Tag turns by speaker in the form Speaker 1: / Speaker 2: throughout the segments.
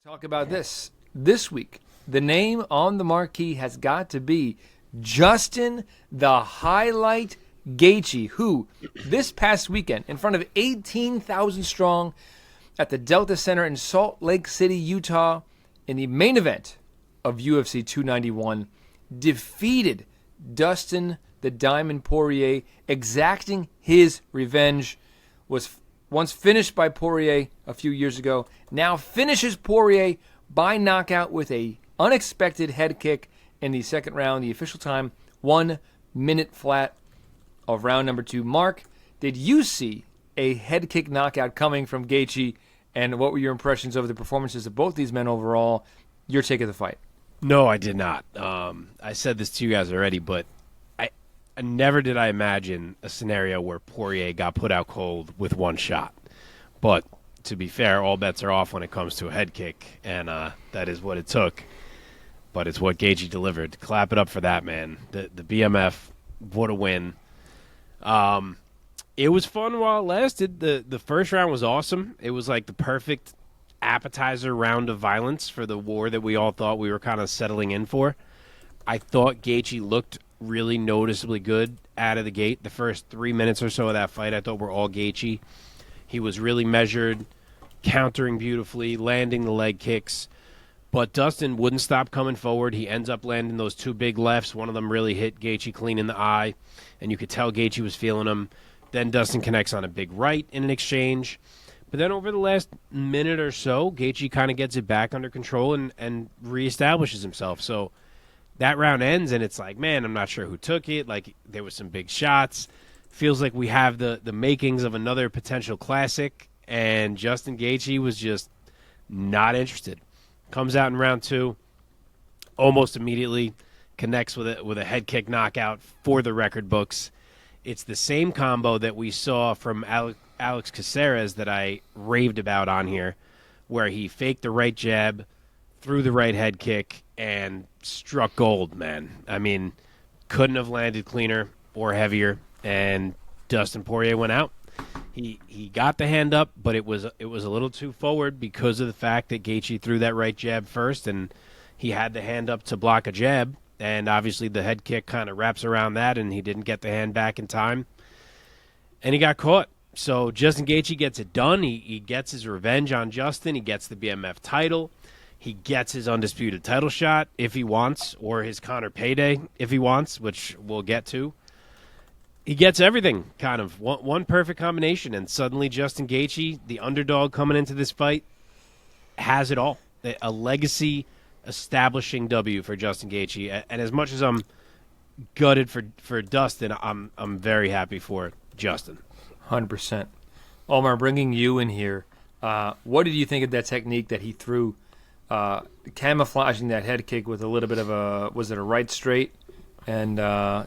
Speaker 1: Talk about this. This week, the name on the marquee has got to be Justin the Highlight Gaethje, who this past weekend, in front of 18,000 strong at the Delta Center in Salt Lake City, Utah, in the main event of UFC 291, defeated Dustin the Diamond Poirier, exacting his revenge. Was once finished by Poirier a few years ago, now finishes Poirier by knockout with a unexpected head kick in the second round. The official time, 1 minute flat of round number 2. Mark, did you see a head kick knockout coming from Gaethje, and what were your impressions of the performances of both these men overall? Your take of the fight.
Speaker 2: No, I did not. I said this to you guys already, but I never did I imagine a scenario where Poirier got put out cold with one shot. But to be fair, all bets are off when it comes to a head kick, and that is what it took. But it's what Gaethje delivered. Clap it up for that, man. The BMF, what a win. It was fun while it lasted. The first round was awesome. It was like the perfect appetizer round of violence for the war that we all thought we were kind of settling in for. I thought Gaethje looked really noticeably good out of the gate. The first 3 minutes or so of that fight, I thought were all Gaethje. He was really measured, countering beautifully, landing the leg kicks. But Dustin wouldn't stop coming forward. He ends up landing those 2 big lefts. One of them really hit Gaethje clean in the eye, and you could tell Gaethje was feeling them. Then Dustin connects on a big right in an exchange. But then over the last minute or so, Gaethje kind of gets it back under control and reestablishes himself. So that round ends, and it's like, man, I'm not sure who took it. Like, there was some big shots. Feels like we have the makings of another potential classic, and Justin Gaethje was just not interested. Comes out in round 2, almost immediately connects with a head kick knockout for the record books. It's the same combo that we saw from Alex Caceres that I raved about on here, where he faked the right jab, threw the right head kick, and struck gold, man. I mean, couldn't have landed cleaner or heavier, and Dustin Poirier went out. He got the hand up, but it was a little too forward because of the fact that Gaethje threw that right jab first, and he had the hand up to block a jab, and obviously the head kick kind of wraps around that, and he didn't get the hand back in time, and he got caught. So Justin Gaethje gets it done. He gets his revenge on Justin. He gets the BMF title. He gets his undisputed title shot if he wants, or his Conor payday if he wants, which we'll get to. He gets everything, kind of. One perfect combination, and suddenly Justin Gaethje, the underdog coming into this fight, has it all. A legacy-establishing W for Justin Gaethje. And as much as I'm gutted for Dustin, I'm very happy for Justin.
Speaker 1: 100%. Omar, bringing you in here, what did you think of that technique that he threw, camouflaging that head kick with a little bit of was it a right straight? And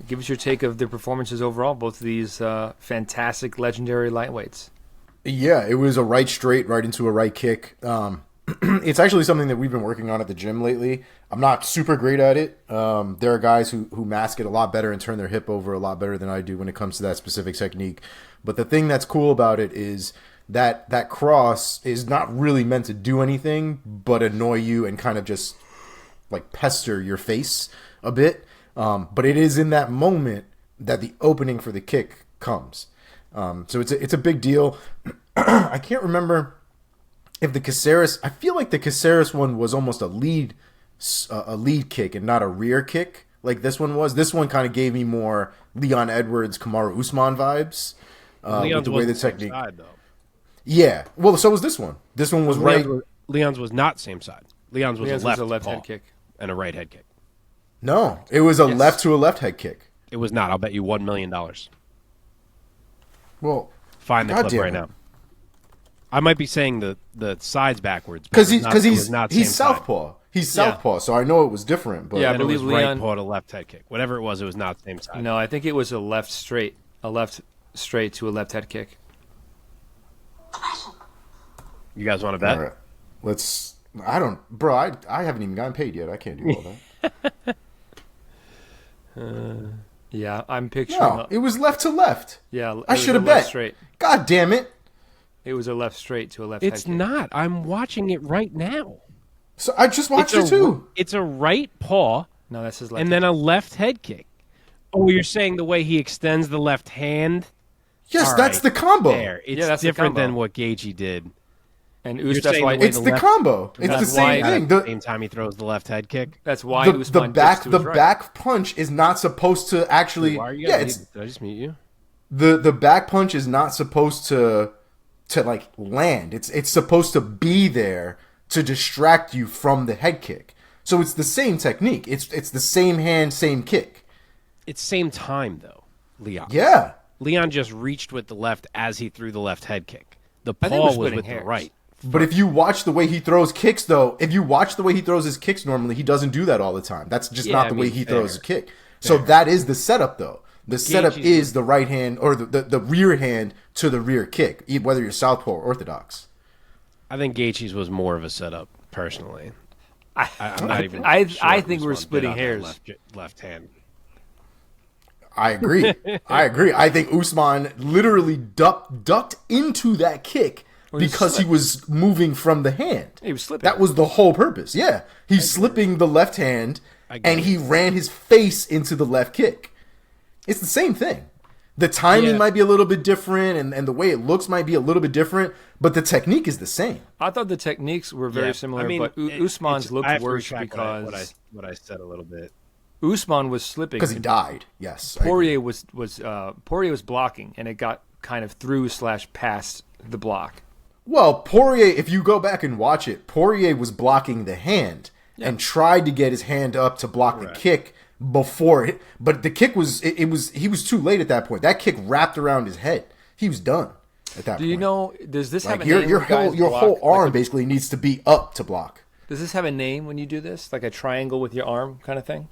Speaker 1: give us your take of their performances overall, both of these fantastic, legendary lightweights.
Speaker 3: Yeah, it was a right straight, right into a right kick. It's actually something that we've been working on at the gym lately. I'm not super great at it. There are guys who mask it a lot better and turn their hip over a lot better than I do when it comes to that specific technique. But the thing that's cool about it is that cross is not really meant to do anything but annoy you and kind of just like pester your face a bit. But it is in that moment that the opening for the kick comes. So it's a big deal. I can't remember if the Caceres. I feel like the Caceres one was almost a lead kick and not a rear kick like this one was. This one kind of gave me more Leon Edwards, Kamaru Usman vibes. With the way the technique. Side, though. Yeah. Well, so was this one. This one was
Speaker 2: Leon's was not same side. Leon's was a left
Speaker 1: head kick
Speaker 2: and a right head kick.
Speaker 3: No, it was a left to a left head kick.
Speaker 2: It was not. I'll bet you $1 million.
Speaker 3: Well,
Speaker 2: find the clip right now. I might be saying the sides backwards
Speaker 3: because he's southpaw.
Speaker 2: Side.
Speaker 3: He's southpaw, so I know it was different. But
Speaker 1: yeah, I believe
Speaker 2: it was
Speaker 1: Leon
Speaker 2: right paw to left head kick. Whatever it was not same side.
Speaker 1: No, I think it was a left straight to a left head kick.
Speaker 2: You guys want to bet?
Speaker 3: All right. Let's. I don't, bro. I haven't even gotten paid yet. I can't do all
Speaker 1: that. Yeah, I'm picturing.
Speaker 3: No, it was left to left.
Speaker 1: Yeah,
Speaker 3: I should have bet.
Speaker 1: Straight.
Speaker 3: God damn it!
Speaker 1: It was a left straight to a left.
Speaker 2: It's
Speaker 1: head kick.
Speaker 2: not. I'm watching it right now.
Speaker 3: So I just watched it too.
Speaker 2: It's a right paw
Speaker 1: No, that's his left.
Speaker 2: and then a left head kick. Oh, you're saying the way he extends the left hand?
Speaker 3: Yes,
Speaker 2: All
Speaker 3: that's
Speaker 2: right,
Speaker 3: the combo.
Speaker 2: There. It's
Speaker 1: that's the
Speaker 2: different
Speaker 1: combo.
Speaker 2: than what Gaethje did.
Speaker 1: And
Speaker 2: You're
Speaker 1: that's
Speaker 2: saying
Speaker 1: why
Speaker 2: the way
Speaker 3: It's
Speaker 2: the
Speaker 3: the
Speaker 2: left-
Speaker 3: combo. It's
Speaker 1: That's
Speaker 3: the same
Speaker 1: why-
Speaker 3: thing.
Speaker 2: At the same time he throws the left head kick.
Speaker 1: that's why
Speaker 3: The
Speaker 1: Usman
Speaker 3: back
Speaker 1: dips to
Speaker 3: the
Speaker 1: his right.
Speaker 3: back punch is not supposed to actually.
Speaker 2: Why are you
Speaker 3: Yeah,
Speaker 2: guys
Speaker 3: it's
Speaker 2: did I just mute you?
Speaker 3: the back punch is not supposed to like land. It's supposed to be there to distract you from the head kick. So it's the same technique. It's the same hand, same kick.
Speaker 2: It's same time though, Leon.
Speaker 3: Yeah.
Speaker 2: Leon just reached with the left as he threw the left head kick. The
Speaker 1: I think
Speaker 2: paw
Speaker 1: we're
Speaker 2: was
Speaker 1: splitting
Speaker 2: with the
Speaker 1: hairs.
Speaker 2: right.
Speaker 3: But if you watch the way he throws kicks, though, if you watch the way he throws his kicks normally, he doesn't do that all the time. That's just
Speaker 2: Yeah,
Speaker 3: not
Speaker 2: I
Speaker 3: the way
Speaker 2: mean,
Speaker 3: he
Speaker 2: fair.
Speaker 3: throws a kick. So that is the setup, though. The setup
Speaker 2: Gaethje's
Speaker 3: is the right hand or the rear hand to the rear kick, whether you're southpaw or orthodox.
Speaker 2: I think Gaethje's was more of a setup, personally. I'm not even.
Speaker 1: I
Speaker 2: sure
Speaker 1: think
Speaker 2: who's
Speaker 1: we're
Speaker 2: one
Speaker 1: splitting
Speaker 2: bit on
Speaker 1: hairs.
Speaker 2: that left hand.
Speaker 3: I agree. I think Usman literally ducked into that kick because he was moving from the hand.
Speaker 1: He was slipping.
Speaker 3: That was the whole purpose. Yeah. He's slipping the left hand and he ran his face into the left kick. It's the same thing. The timing might be a little bit different and the way it looks might be a little bit different, but the technique is the same.
Speaker 1: I thought the techniques were very similar, but Usman's looked
Speaker 2: I have to
Speaker 1: worse
Speaker 2: retract
Speaker 1: because
Speaker 2: what I said a little bit.
Speaker 1: Usman was slipping.
Speaker 3: Because he died. Yes. I agree.
Speaker 1: Poirier was blocking, and it got kind of through / past the block.
Speaker 3: Well, Poirier, if you go back and watch it, Poirier was blocking the hand and tried to get his hand up to block the kick before it. But the kick was he was too late at that point. That kick wrapped around his head. He was done at that point.
Speaker 1: Do you know? Does this have
Speaker 3: Like
Speaker 1: a name?
Speaker 3: your
Speaker 1: when guys
Speaker 3: whole
Speaker 1: block?
Speaker 3: arm
Speaker 1: Like
Speaker 3: basically needs to be up to block.
Speaker 1: does this have a name when you do this? Like a triangle with your arm kind of thing?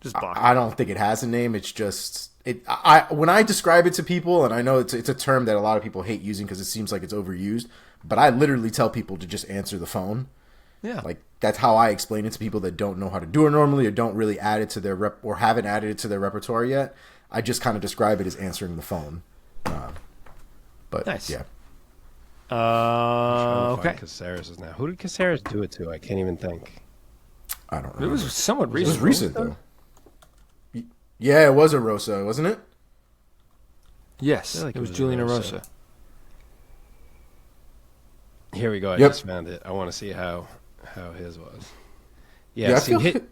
Speaker 1: Just block.
Speaker 3: I don't think it has a name. It's just when I describe it to people, and I know it's a term that a lot of people hate using because it seems like it's overused, but I literally tell people to just answer the phone.
Speaker 1: Yeah.
Speaker 3: Like that's how I explain it to people that don't know how to do it normally or don't really add it to their or haven't added it to their repertoire yet. I just kind of describe it as answering the phone. But
Speaker 1: Nice.
Speaker 3: yeah.
Speaker 1: Okay.
Speaker 2: Caceres is now. Who did Caceres do it to? I can't even think.
Speaker 3: I don't
Speaker 1: It
Speaker 3: know.
Speaker 1: was somewhat
Speaker 3: It
Speaker 1: recent.
Speaker 3: was recent though. Yeah, it was a Rosa, wasn't it?
Speaker 1: Yes,
Speaker 2: feel like
Speaker 1: it
Speaker 2: it
Speaker 1: was
Speaker 2: was
Speaker 1: Julian
Speaker 2: Erosa.
Speaker 1: Erosa.
Speaker 2: Here we go. I
Speaker 3: Yep.
Speaker 2: just found it. I want to see how his was.
Speaker 3: Yeah, I
Speaker 2: see,
Speaker 3: feel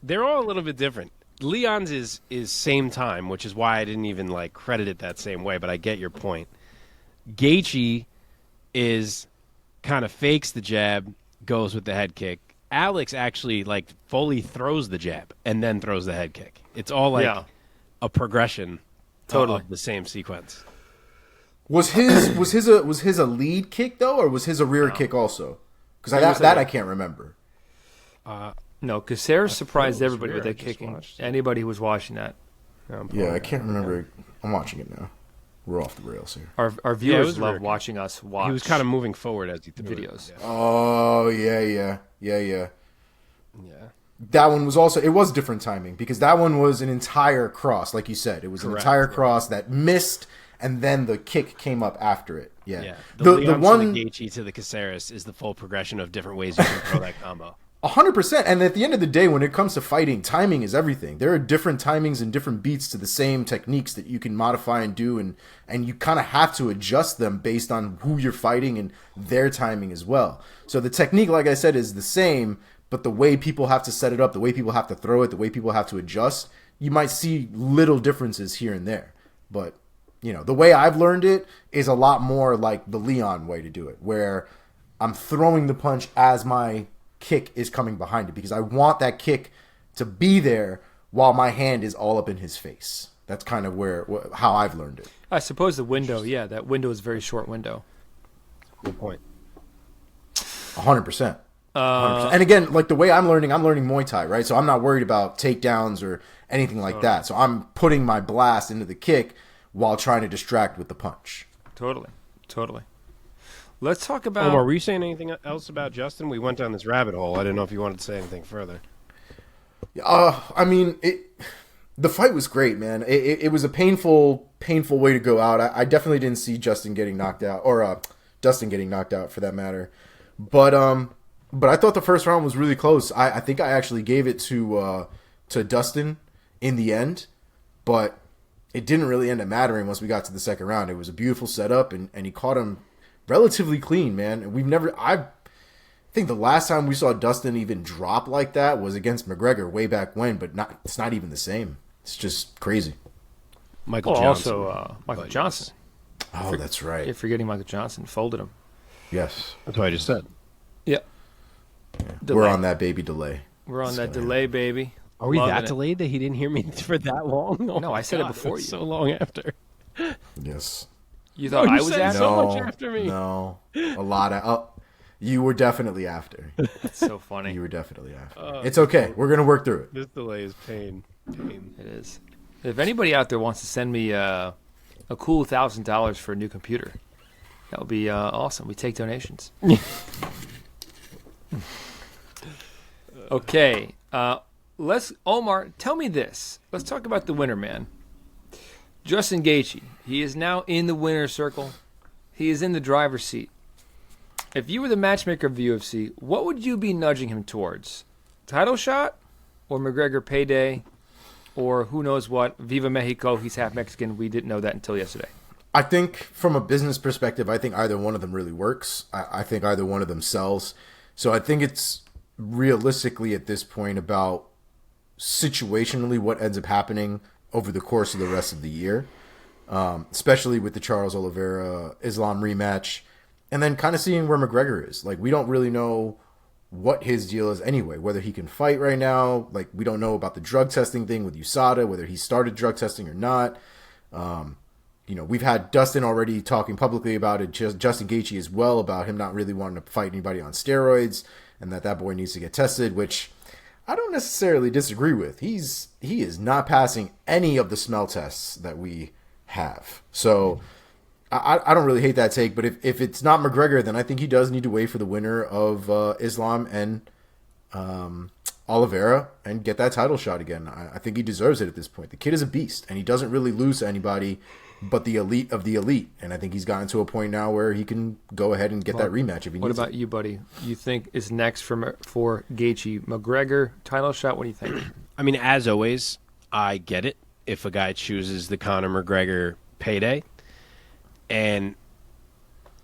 Speaker 2: they're all a little bit different. Leon's is same time, which is why I didn't even like credit it that same way. But I get your point. Gaethje is kind of fakes the jab, goes with the head kick. Alex actually like fully throws the jab and then throws the head kick. It's all like a progression of the same sequence.
Speaker 3: Was his a lead kick though, or was his a rear kick also? Because that I can't remember.
Speaker 1: No, Caceres surprised
Speaker 2: it was
Speaker 1: everybody with
Speaker 2: rear.
Speaker 1: that
Speaker 2: I just
Speaker 1: kicking.
Speaker 2: watched it.
Speaker 1: Anybody who was watching that.
Speaker 3: Yeah, I can't remember. I'm watching it now. We're off the rails here.
Speaker 1: Our viewers
Speaker 2: was
Speaker 1: love
Speaker 2: rear.
Speaker 1: watching us watch.
Speaker 2: He was kind of moving forward as he threw
Speaker 1: videos.
Speaker 2: It.
Speaker 3: Oh yeah.
Speaker 2: Yeah.
Speaker 3: That one was also it was different timing because that one was an entire cross, like you said. It was an
Speaker 2: Correct,
Speaker 3: entire
Speaker 2: yeah.
Speaker 3: cross that missed, and then the kick came up after it. Yeah,
Speaker 2: Yeah.
Speaker 3: the
Speaker 2: Leon
Speaker 3: one
Speaker 2: to the Gaethje to the Caceres is the full progression of different ways you can throw that combo.
Speaker 3: 100%. And at the end of the day, when it comes to fighting, timing is everything. There are different timings and different beats to the same techniques that you can modify and do, and you kind of have to adjust them based on who you're fighting and their timing as well. So the technique, like I said, is the same, but the way people have to set it up, the way people have to throw it, the way people have to adjust, you might see little differences here and there. But, you know, the way I've learned it is a lot more like the Leon way to do it, where I'm throwing the punch as my kick is coming behind it because I want that kick to be there while my hand is all up in his face. That's kind of how I've learned it.
Speaker 1: I suppose the window, that window is a very short window.
Speaker 2: Good point.
Speaker 3: 100%. And again, like the way I'm learning Muay Thai, right? So I'm not worried about takedowns or anything like that. So I'm putting my blast into the kick while trying to distract with the punch.
Speaker 1: Totally. Let's talk about.
Speaker 2: Omar, were you saying anything else about Justin? We went down this rabbit hole. I didn't know if you wanted to say anything further.
Speaker 3: I mean, the fight was great, man. It was a painful way to go out. I definitely didn't see Justin getting knocked out, or Dustin getting knocked out for that matter. But I thought the first round was really close. I think I actually gave it to Dustin in the end, but it didn't really end up mattering once we got to the second round. It was a beautiful setup, and he caught him relatively clean, man. And I think the last time we saw Dustin even drop like that was against McGregor way back when, but it's not even the same. It's just crazy.
Speaker 2: Michael Johnson.
Speaker 1: Also, Michael Johnson.
Speaker 3: Oh, that's right.
Speaker 1: You're forgetting Michael Johnson. Folded him.
Speaker 3: Yes.
Speaker 2: That's what I just said.
Speaker 1: Yeah.
Speaker 3: We're on that baby delay.
Speaker 1: We're on that delay, baby.
Speaker 2: Are we
Speaker 1: Loving
Speaker 2: that
Speaker 1: it.
Speaker 2: delayed that he didn't hear me for that long? Oh
Speaker 1: No,
Speaker 2: my
Speaker 1: I said it
Speaker 2: God,
Speaker 1: before
Speaker 2: that's
Speaker 1: you.
Speaker 2: so long after.
Speaker 3: Yes.
Speaker 1: You thought
Speaker 2: you
Speaker 1: I was
Speaker 2: said
Speaker 1: after?
Speaker 2: so much after me.
Speaker 3: No. A lot of... Oh, you were definitely after.
Speaker 1: That's so funny.
Speaker 3: You were definitely after. It's okay. We're going to work through it.
Speaker 2: This delay is pain.
Speaker 1: It is. If anybody out there wants to send me a cool $1,000 for a new computer, that would be awesome. We take donations. Okay. Omar, tell me this. Let's talk about the winner, man. Justin Gaethje. He is now in the winner's circle. He is in the driver's seat. If you were the matchmaker of the UFC, what would you be nudging him towards? Title shot or McGregor payday or who knows what? Viva Mexico. He's half Mexican. We didn't know that until yesterday.
Speaker 3: I think from a business perspective, I think either one of them really works. I think either one of them sells. So I think it's realistically at this point about situationally what ends up happening over the course of the rest of the year, especially with the Charles Oliveira Islam rematch, and then kind of seeing where McGregor is. Like, we don't really know what his deal is anyway, whether he can fight right now. Like, we don't know about the drug testing thing with USADA, whether he started drug testing or not. We've had Dustin already talking publicly about it, Justin Gaethje as well, about him not really wanting to fight anybody on steroids, and that boy needs to get tested, which I don't necessarily disagree with. He is not passing any of the smell tests that we have. So I don't really hate that take, but if it's not McGregor, then I think he does need to wait for the winner of Islam and Oliveira and get that title shot again. I think he deserves it at this point. The kid is a beast, and he doesn't really lose to anybody but the elite of the elite. And I think he's gotten to a point now where he can go ahead and get that rematch if he needs it.
Speaker 1: What about you, buddy? You think is next for Gaethje? McGregor title shot? What do you think?
Speaker 2: I mean, as always, I get it if a guy chooses the Conor McGregor payday. And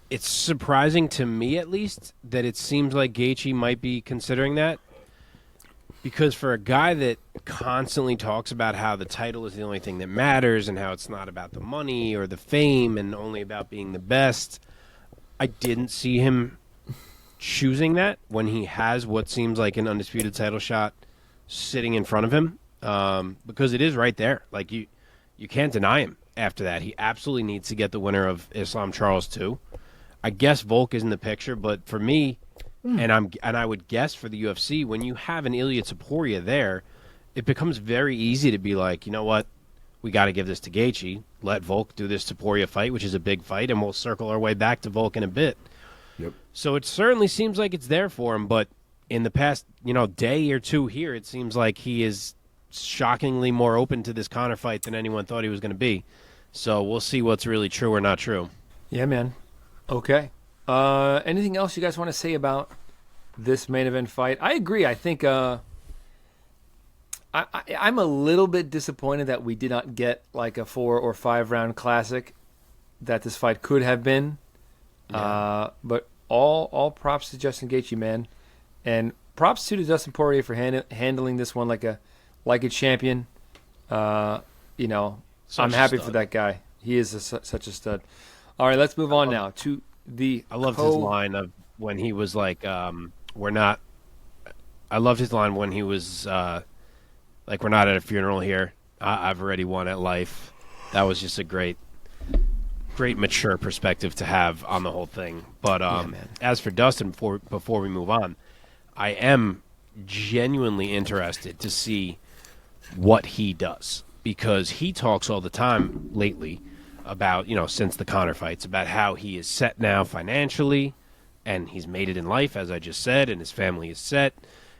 Speaker 2: it's surprising to me, at least, that it seems like Gaethje might be considering that. Because for a guy that constantly talks about how the title is the only thing that matters and how it's not about the money or the fame and only about being the best, I didn't see him choosing that when he has what seems like an undisputed title shot sitting in front of him, because it is right there. Like, you can't deny him after that. He absolutely needs to get the winner of Islam Charles too. I guess Volk is in the picture, but for me, and I would guess for the UFC, when you have an Ilya Poirier there, it becomes very easy to be like, you know what, we got to give this to Gaethje. Let Volk do this Poirier fight, which is a big fight, and we'll circle our way back to Volk in a bit.
Speaker 3: Yep.
Speaker 2: So it certainly seems like it's there for him, but in the past, day or two here, it seems like he is shockingly more open to this Conor fight than anyone thought he was going to be. So we'll see what's really true or not true.
Speaker 1: Yeah, man. Okay. Anything else you guys want to say about this main event fight? I agree. I think I'm a little bit disappointed that we did not get like a 4 or 5 round classic that this fight could have been. Yeah. But all props to Justin Gaethje, man, and props to Dustin Poirier for handling this one like a champion. I'm happy for that guy. He is such a stud. All right, let's move on now to the.
Speaker 2: I loved his line of when he was like, "We're not." I loved his line when he was like, "We're not at a funeral here. I've already won at life." That was just a great mature perspective to have on the whole thing. But as for Dustin, before we move on, I am genuinely interested to see what he does, because he talks all the time lately about, since the Conor fights, about how he is set now financially, and he's made it in life, as I just said, and his family is set,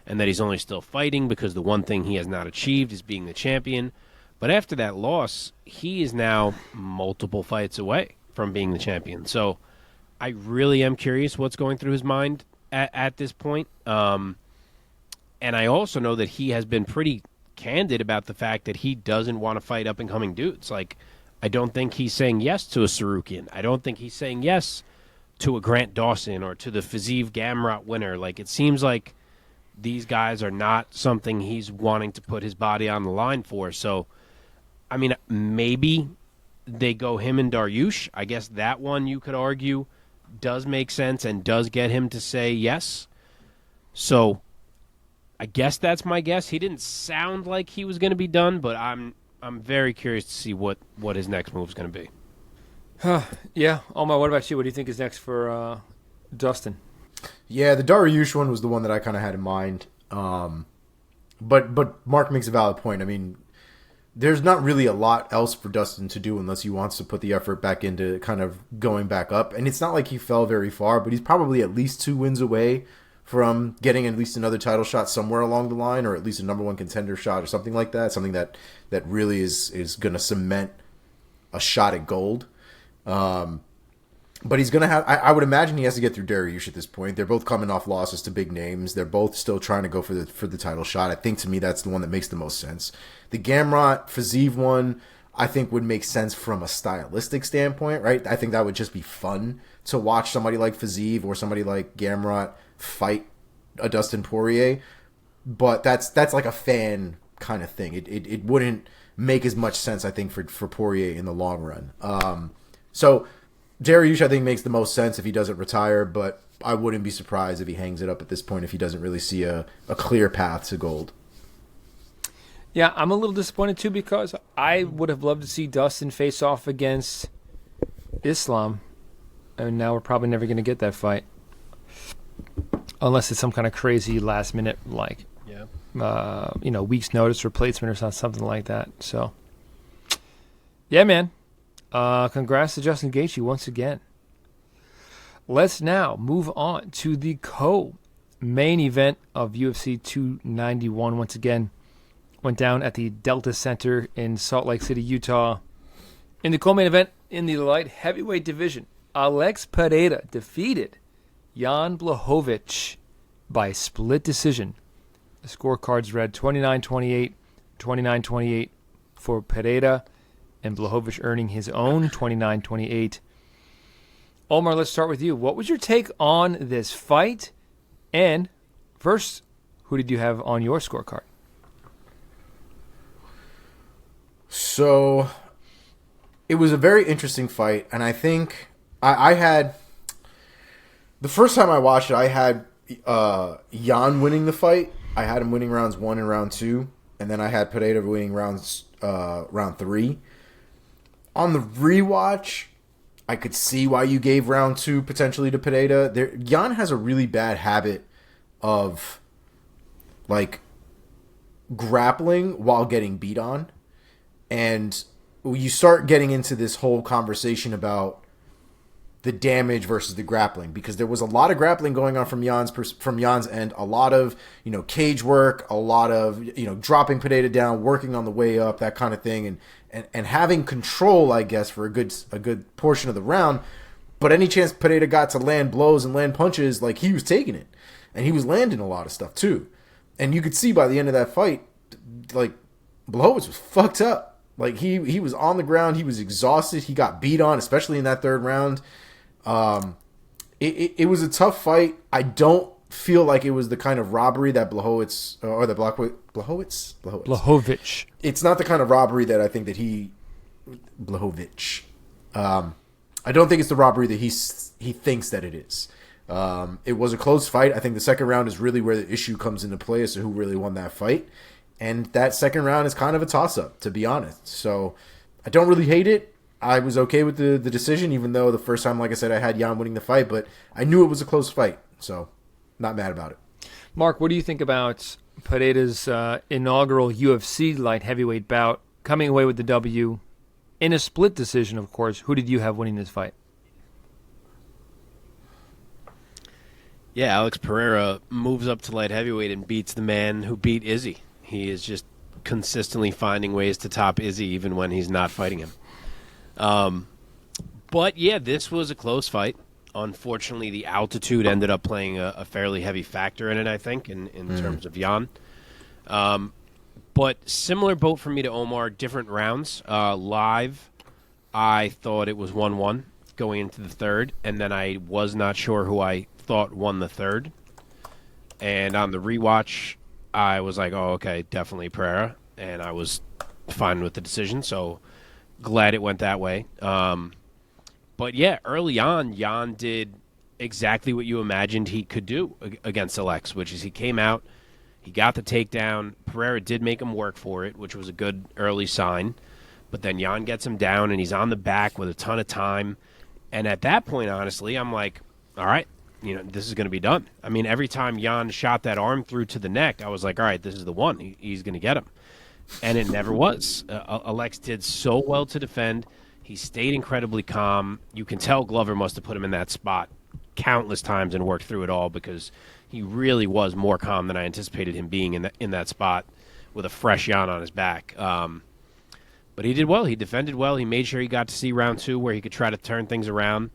Speaker 2: and that he's only still fighting because the one thing he has not achieved is being the champion. But after that loss, he is now multiple fights away from being the champion. So I really am curious what's going through his mind at this point. And I also know that he has been pretty candid about the fact that he doesn't want to fight up-and-coming dudes. Like, I don't think he's saying yes to a Sarukian. I don't think he's saying yes to a Grant Dawson or to the Fiziev Gamrot winner. Like, it seems like these guys are not something he's wanting to put his body on the line for. So, I mean, maybe they go him and Dariush. I guess that one, you could argue, does make sense and does get him to say yes. So I guess that's my guess. He didn't sound like he was going to be done, but I'm very curious to see what his next move is going to be.
Speaker 1: Yeah. Omar, what about you? What do you think is next for Dustin?
Speaker 3: Yeah, the Dariush one was the one that I kind of had in mind. But Mark makes a valid point. I mean, there's not really a lot else for Dustin to do unless he wants to put the effort back into kind of going back up. And it's not like he fell very far, but he's probably at least 2 wins away from getting at least another title shot somewhere along the line, or at least a number one contender shot or something like that. Something that really is going to cement a shot at gold. But he's going to have, I would imagine he has to get through Dariush at this point. They're both coming off losses to big names. They're both still trying to go for the title shot. I think, to me, that's the one that makes the most sense. The Gamrot Fiziev one, I think, would make sense from a stylistic standpoint, right? I think that would just be fun to watch somebody like Fiziev or somebody like Gamrot fight a Dustin Poirier. But that's like a fan kind of thing. It wouldn't make as much sense, I think, for Poirier in the long run. So Dariush, I think, makes the most sense if he doesn't retire, but I wouldn't be surprised if he hangs it up at this point if he doesn't really see a clear path to gold.
Speaker 1: Yeah, I'm a little disappointed too because I would have loved to see Dustin face off against Islam, and now we're probably never going to get that fight unless it's some kind of crazy last minute, like week's notice replacement or something like that. So, yeah, man. Congrats to Justin Gaethje once again. Let's now move on to the co-main event of UFC 291. Once again, went down at the Delta Center in Salt Lake City, Utah. In the co-main event in the light heavyweight division, Alex Pereira defeated Jan Blachowicz by split decision. The scorecards read 29-28, 29-28 for Pereira, and Blachowicz earning his own 29-28. Omar, let's start with you. What was your take on this fight? And first, who did you have on your scorecard?
Speaker 3: So, it was a very interesting fight, and I think I had... The first time I watched it, I had Jan winning the fight. I had him winning rounds 1 and round 2, and then I had Pereira winning round 3. On the rewatch, I could see why you gave round 2 potentially to Pereira. Jan has a really bad habit of, like, grappling while getting beat on. And you start getting into this whole conversation about the damage versus the grappling, because there was a lot of grappling going on from Jan's end, a lot of cage work, a lot of dropping Pereira down, working on the way up, that kind of thing, and having control, I guess, for a good portion of the round. But any chance Pereira got to land blows and land punches, like, he was taking it, and he was landing a lot of stuff too. And you could see by the end of that fight, like, Blachowicz was fucked up. Like, he was on the ground, he was exhausted, he got beat on, especially in that third round. It was a tough fight. I don't feel like it was the kind of robbery that Blachowicz. It's not the kind of robbery that I think that Blachowicz. I don't think it's the robbery that he thinks that it is. It was a close fight. I think the second round is really where the issue comes into play as to who really won that fight. And that second round is kind of a toss-up, to be honest. So I don't really hate it. I was okay with the decision, even though the first time, like I said, I had Jan winning the fight. But I knew it was a close fight, so not mad about it.
Speaker 1: Mark, what do you think about Pereira's inaugural UFC light heavyweight bout, coming away with the W in a split decision, of course? Who did you have winning this fight?
Speaker 2: Yeah, Alex Pereira moves up to light heavyweight and beats the man who beat Izzy. He is just consistently finding ways to top Izzy even when he's not fighting him. But yeah, this was a close fight. Unfortunately, the altitude ended up playing a fairly heavy factor in it, I think, in terms of Jan. But similar boat for me to Omar, different rounds. Live, I thought it was 1-1 going into the third, and then I was not sure who I thought won the third. And on the rewatch, I was like, oh, okay, definitely Pereira, and I was fine with the decision, so glad it went that way. But yeah, early on, Jan did exactly what you imagined he could do against Alex, which is he came out, he got the takedown. Pereira did make him work for it, which was a good early sign. But then Jan gets him down, and he's on the back with a ton of time. And at that point, honestly, I'm like, all right, this is going to be done. I mean, every time Jan shot that arm through to the neck, I was like, all right, this is the one. He's going to get him. And it never was. Alex did so well to defend. He stayed incredibly calm. You can tell Glover must have put him in that spot countless times and worked through it all, because he really was more calm than I anticipated him being in that spot with a fresh Jan on his back. But he did well. He defended well. He made sure he got to see round 2 where he could try to turn things around.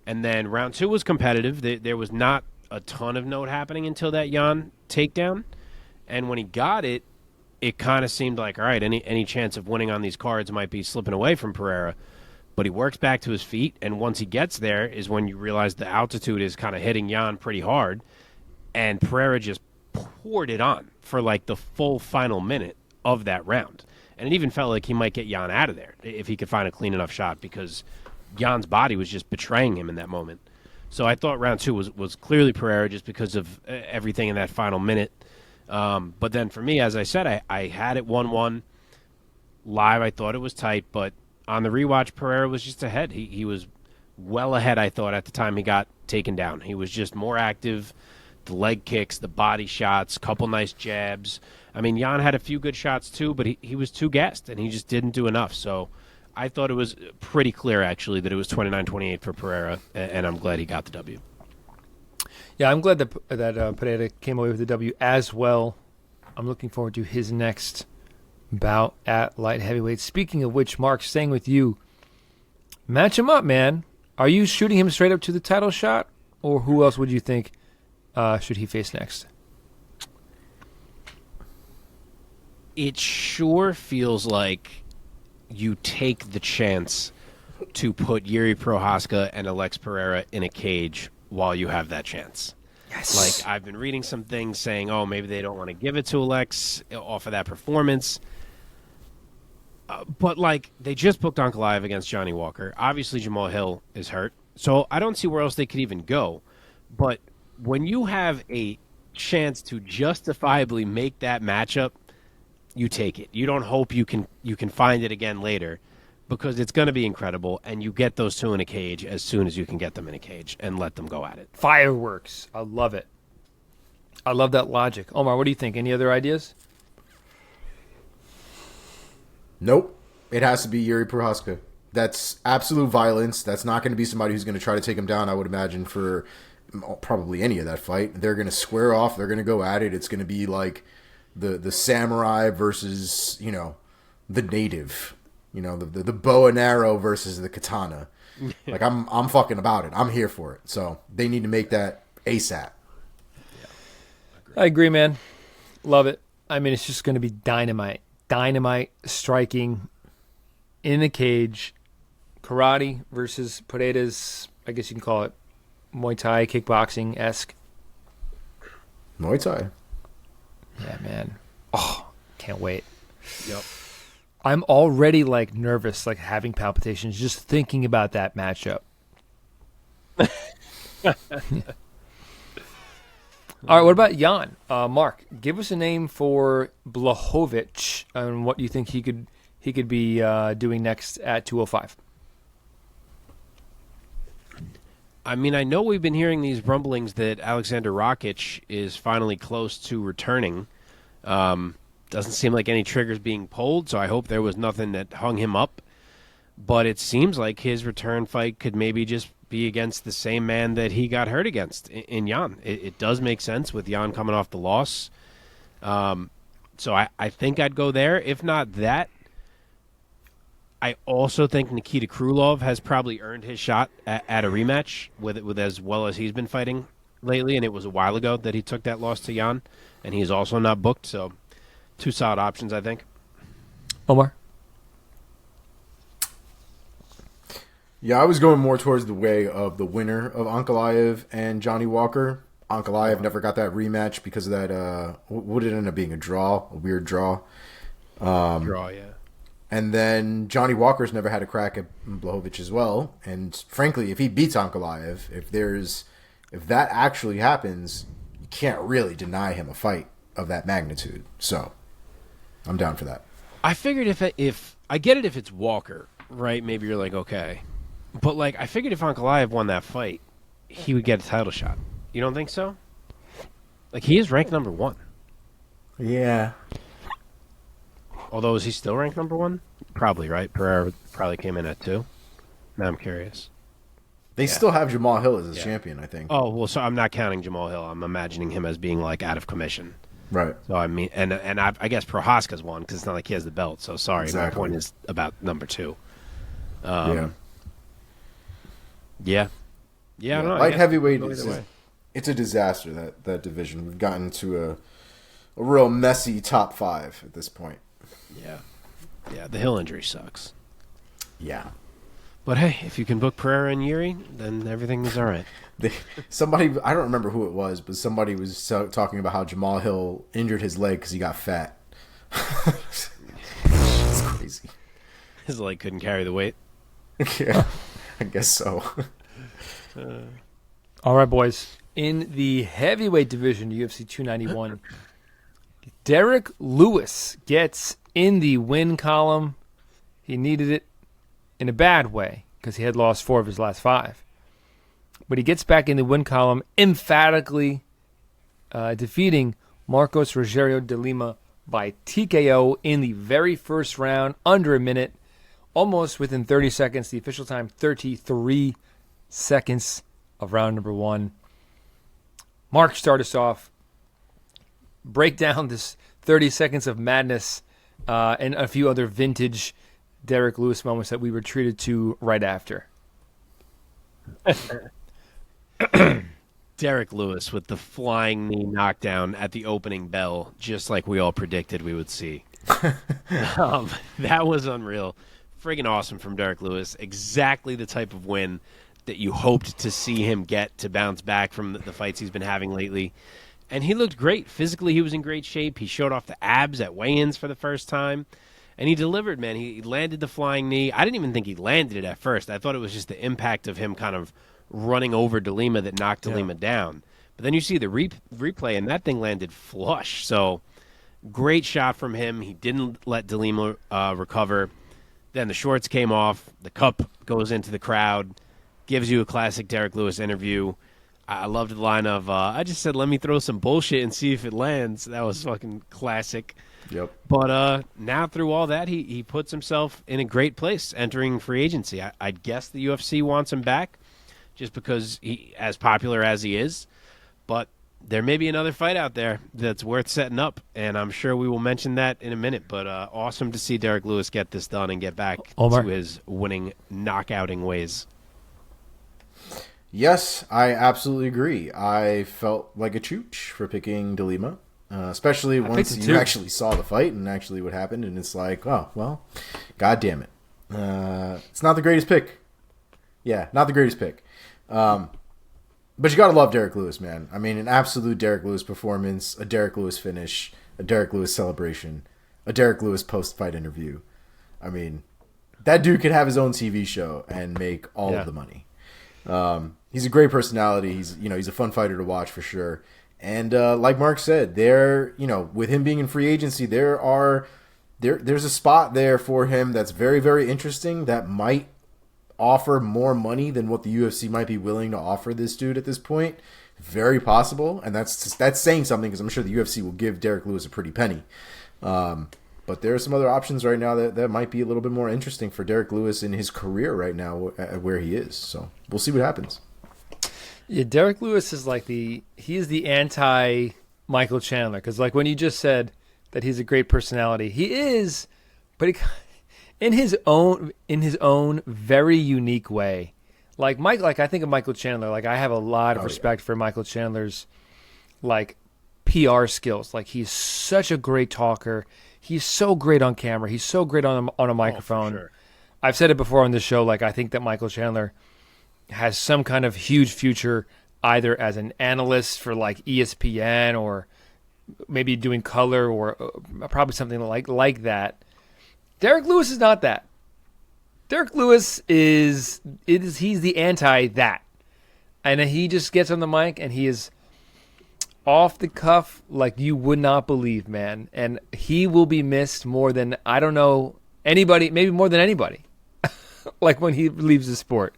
Speaker 2: And then round 2 was competitive. There was not a ton of note happening until that Jan takedown. And when he got it, it kind of seemed like, all right, any chance of winning on these cards might be slipping away from Pereira. But he works back to his feet, and once he gets there is when you realize the altitude is kind of hitting Jan pretty hard. And Pereira just poured it on for like the full final minute of that round. And it even felt like he might get Jan out of there if he could find a clean enough shot, because Jan's body was just betraying him in that moment. So I thought round 2 was clearly Pereira just because of everything in that final minute. But then for me, as I said, I had it 1-1. Live, I thought it was tight, but on the rewatch, Pereira was just ahead. He was well ahead, I thought, at the time he got taken down. He was just more active. The leg kicks, the body shots, couple nice jabs. I mean, Jan had a few good shots too, but he was too gassed, and he just didn't do enough. So I thought it was pretty clear, actually, that it was 29-28 for Pereira, and I'm glad he got the W.
Speaker 1: Yeah, I'm glad that Pereira came away with the W as well. I'm looking forward to his next bout at light heavyweight. Speaking of which, Mark, staying with you, match him up, man. Are you shooting him straight up to the title shot, or who else would you think should he face next?
Speaker 2: It sure feels like you take the chance to put Jiří Procházka and Alex Pereira in a cage while you have that chance.
Speaker 1: Yes.
Speaker 2: Like, I've been reading some things saying, oh, maybe they don't want to give it to Alex off of that performance. But, like, they just booked Ankalaev against Johnny Walker. Obviously, Jamal Hill is hurt. So I don't see where else they could even go. But when you have a chance to justifiably make that matchup, you take it. You don't hope you can find it again later, because it's going to be incredible, and you get those two in a cage as soon as you can get them in a cage and let them go at it.
Speaker 1: Fireworks. I love it. I love that logic. Omar, what do you think? Any other ideas?
Speaker 3: Nope. It has to be Jiří Procházka. That's absolute violence. That's not going to be somebody who's going to try to take him down, I would imagine, for probably any of that fight. They're going to square off. They're going to go at it. It's going to be like the samurai versus, the native. The bow and arrow versus the katana. Like, I'm fucking about it. I'm here for it. So they need to make that ASAP.
Speaker 1: I agree, man. Love it. I mean, it's just going to be dynamite. Dynamite striking in the cage. Karate versus Pereira's, I guess you can call it Muay Thai, kickboxing-esque.
Speaker 3: Muay Thai.
Speaker 1: Yeah, man. Oh, can't wait.
Speaker 2: Yep.
Speaker 1: I'm already, nervous, having palpitations, just thinking about that matchup. All right, what about Jan? Mark, give us a name for Blachowicz and what you think he could be doing next at 205.
Speaker 2: I mean, I know we've been hearing these rumblings that Alexander Rakic is finally close to returning. Doesn't seem like any triggers being pulled, so I hope there was nothing that hung him up. But it seems like his return fight could maybe just be against the same man that he got hurt against in Jan. It does make sense with Jan coming off the loss. So I think I'd go there. If not that, I also think Nikita Krylov has probably earned his shot at a rematch with as well as he's been fighting lately, and it was a while ago that he took that loss to Jan, and he's also not booked, so 2 solid options, I think.
Speaker 1: Omar?
Speaker 3: Yeah, I was going more towards the way of the winner of Ankalaev and Johnny Walker. Ankalaev never got that rematch because of that, what did it end up being, a weird draw.
Speaker 2: Draw, yeah.
Speaker 3: And then Johnny Walker's never had a crack at Blachowicz as well. And frankly, if he beats Ankalaev, if that actually happens, you can't really deny him a fight of that magnitude. So I'm down for that.
Speaker 2: I figured if I get it if it's Walker, right? Maybe you're like, okay. But like I figured if Ankalaev won that fight, he would get a title shot. You don't think so? Like he is ranked number 1.
Speaker 3: Yeah.
Speaker 2: Although, is he still ranked number 1? Probably, right? Pereira probably came in at 2. Now I'm curious.
Speaker 3: They still have Jamal Hill as a champion, I think.
Speaker 2: Oh, well, so I'm not counting Jamal Hill. I'm imagining him as being, like, out of commission.
Speaker 3: Right.
Speaker 2: So, I mean, and I guess Prohaska's won because it's not like he has the belt. So, sorry,
Speaker 3: exactly.
Speaker 2: My point is about number 2.
Speaker 3: Yeah.
Speaker 2: Yeah, I don't know.
Speaker 3: Light heavyweight, it's a disaster, that division. We've gotten to a real messy top 5 at this point.
Speaker 2: Yeah, the Hill injury sucks.
Speaker 3: Yeah.
Speaker 2: But hey, if you can book Pereira and Yuri, then everything is all right.
Speaker 3: Somebody, I don't remember who it was, but somebody was talking about how Jamal Hill injured his leg because he got fat. It's crazy.
Speaker 2: His leg couldn't carry the weight.
Speaker 3: Yeah, I guess so.
Speaker 1: All right, boys. In the heavyweight division, UFC 291, Derrick Lewis gets in the win column. He needed it in a bad way because he had lost 4 of his last 5. But he gets back in the win column, emphatically defeating Marcos Rogerio de Lima by TKO in the very first round, under a minute, almost within 30 seconds. The official time, 33 seconds of round number 1. Mark, start us off. Break down this 30 seconds of madness and a few other vintage Derrick Lewis moments that we were treated to right after.
Speaker 2: Derrick Lewis with the flying knee knockdown at the opening bell, just like we all predicted we would see. That was unreal. Friggin' awesome from Derrick Lewis. Exactly the type of win that you hoped to see him get to bounce back from the fights he's been having lately. And he looked great. Physically, he was in great shape. He showed off the abs at weigh-ins for the first time. And he delivered, man. He landed the flying knee. I didn't even think he landed it at first. I thought it was just the impact of him kind of running over De Lima that knocked De Lima down. But then you see the replay, and that thing landed flush. So great shot from him. He didn't let De Lima recover. Then the shorts came off. The cup goes into the crowd. Gives you a classic Derrick Lewis interview. I loved the line of, I just said, let me throw some bullshit and see if it lands. That was fucking classic.
Speaker 3: Yep.
Speaker 2: But now through all that, he puts himself in a great place entering free agency. I guess the UFC wants him back just because he as popular as he is. But there may be another fight out there that's worth setting up, and I'm sure we will mention that in a minute. But awesome to see Derrick Lewis get this done and get back
Speaker 1: Omar?
Speaker 2: to his winning, knockouting ways.
Speaker 3: Yes, I absolutely agree. I felt like a chooch for picking De Lima, especially once you actually saw the fight and actually what happened, and it's like, oh, well, God damn it. It's not the greatest pick. Yeah, not the greatest pick. But you got to love Derrick Lewis, man. I mean, an absolute Derrick Lewis performance, a Derrick Lewis finish, a Derrick Lewis celebration, a Derrick Lewis post-fight interview. I mean, that dude could have his own TV show and make all of the money. He's a great personality. He's a fun fighter to watch for sure. And like Mark said, with him being in free agency, there's a spot there for him that's very, very interesting that might offer more money than what the UFC might be willing to offer this dude at this point. Very possible, and that's saying something because I'm sure the UFC will give Derrick Lewis a pretty penny. But there are some other options right now that might be a little bit more interesting for Derrick Lewis in his career right now where he is. So we'll see what happens.
Speaker 1: Yeah, Derrick Lewis is he is the anti-Michael Chandler. Because when you just said that he's a great personality, he is, but in his own very unique way. Like I think of Michael Chandler. Like I have a lot of respect for Michael Chandler's like PR skills. Like he's such a great talker. He's so great on camera. He's so great on a microphone.
Speaker 2: For sure.
Speaker 1: I've said it before on this show. Like I think that Michael Chandler has some kind of huge future, either as an analyst for like ESPN or maybe doing color or probably something like that. Derrick Lewis is not that. Derrick Lewis he's the anti that. And he just gets on the mic and he is off the cuff like you would not believe, man. And he will be missed more than, I don't know, anybody, maybe more than anybody. Like when he leaves the sport.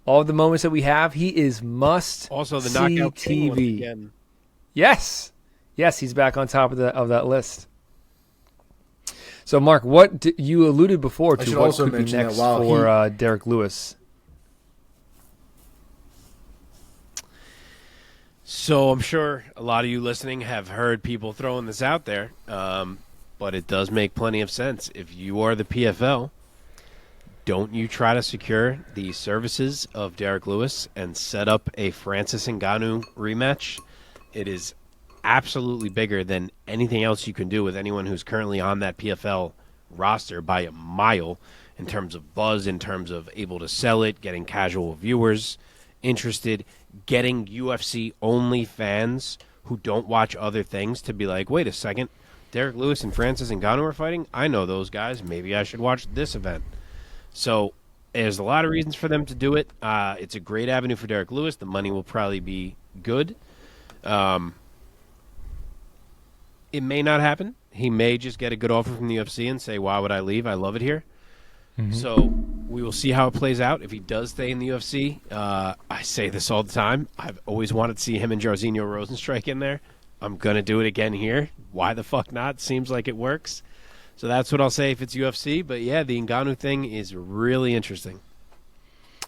Speaker 1: All the moments that we have, he is must
Speaker 2: Also, the
Speaker 1: see
Speaker 2: knockout king once
Speaker 1: TV.
Speaker 2: again.
Speaker 1: Yes, he's back on top of that list. So, Mark, what you alluded before to what could be next for Derrick Lewis?
Speaker 2: So I'm sure a lot of you listening have heard people throwing this out there, but it does make plenty of sense. If you are the PFL, don't you try to secure the services of Derrick Lewis and set up a Francis Ngannou rematch? It is absolutely bigger than anything else you can do with anyone who's currently on that PFL roster by a mile in terms of buzz, in terms of able to sell it, getting casual viewers interested, getting UFC only fans who don't watch other things to be like, wait a second, Derrick Lewis and Francis Ngannou are fighting? I know those guys. Maybe I should watch this event. So there's a lot of reasons for them to do it. It's a great avenue for Derrick Lewis. The money will probably be good. It may not happen. He may just get a good offer from the UFC and say, why would I leave? I love it here. Mm-hmm. So we will see how it plays out. If he does stay in the UFC, I say this all the time. I've always wanted to see him and Jairzinho Rozenstruik in there. I'm going to do it again here. Why the fuck not? Seems like it works. So that's what I'll say if it's UFC. But, yeah, the Ngannou thing is really interesting.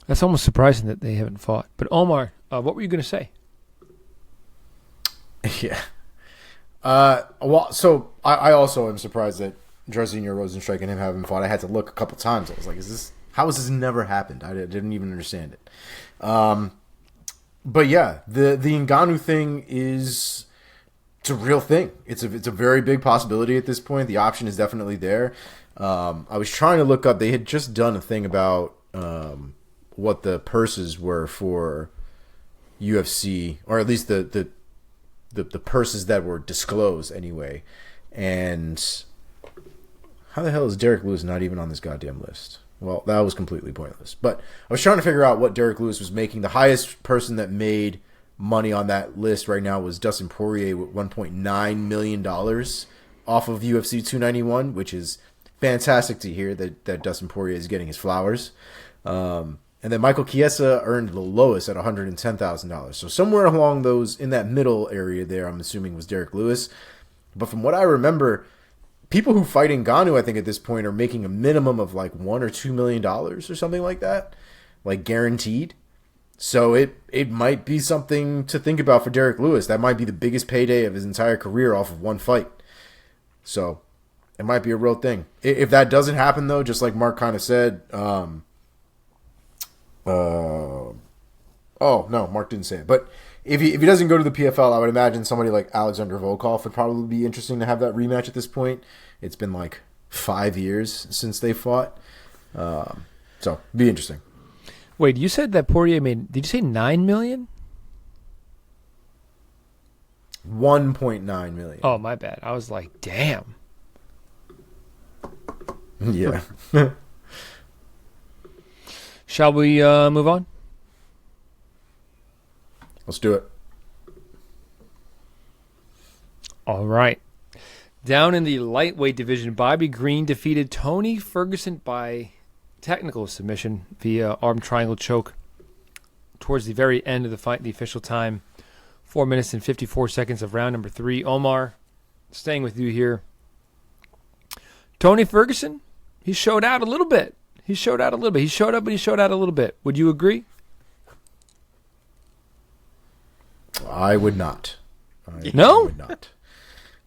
Speaker 1: That's almost surprising that they haven't fought. But, Omar, what were you going to say?
Speaker 3: Yeah. Well, so I also am surprised that Jairzinho Rozenstruik and him haven't fought. I had to look a couple times. I was like, how has this never happened? I didn't even understand it. But yeah, the Ngannou thing it's a real thing. It's a very big possibility at this point. The option is definitely there. I was trying to look up. They had just done a thing about what the purses were for UFC, or at least the purses that were disclosed anyway. And how the hell is Derrick Lewis not even on this goddamn list? Well, that was completely pointless. But I was trying to figure out what Derrick Lewis was making. The highest person that made money on that list right now was Dustin Poirier with $1.9 million off of UFC 291, which is fantastic to hear that Dustin Poirier is getting his flowers. And then Michael Chiesa earned the lowest at $110,000. So somewhere along those, in that middle area there, I'm assuming was Derrick Lewis. But from what I remember, people who fight Ngannou, I think at this point, are making a minimum of like $1 or $2 million or something like that, like guaranteed. So it might be something to think about for Derrick Lewis. That might be the biggest payday of his entire career off of one fight. So it might be a real thing. If that doesn't happen, though, just like Mark kind of said, oh no, Mark didn't say it. But if he doesn't go to the PFL, I would imagine somebody like Alexander Volkov would probably be interesting to have that rematch at this point. It's been like 5 years since they fought. So be interesting.
Speaker 1: Wait, you said that Poirier made, did you say $9 million?
Speaker 3: $1.9 million.
Speaker 1: Oh, my bad. I was like, damn.
Speaker 3: Yeah.
Speaker 1: Shall we move on?
Speaker 3: Let's do it.
Speaker 1: All right. Down in the lightweight division, Bobby Green defeated Tony Ferguson by technical submission via arm triangle choke towards the very end of the fight, the official time, 4 minutes and 54 seconds of round number 3. Omar, staying with you here. Tony Ferguson, he showed out a little bit. He showed up, but he showed out a little bit. Would you agree?
Speaker 3: I would not.
Speaker 1: No?
Speaker 3: I would not.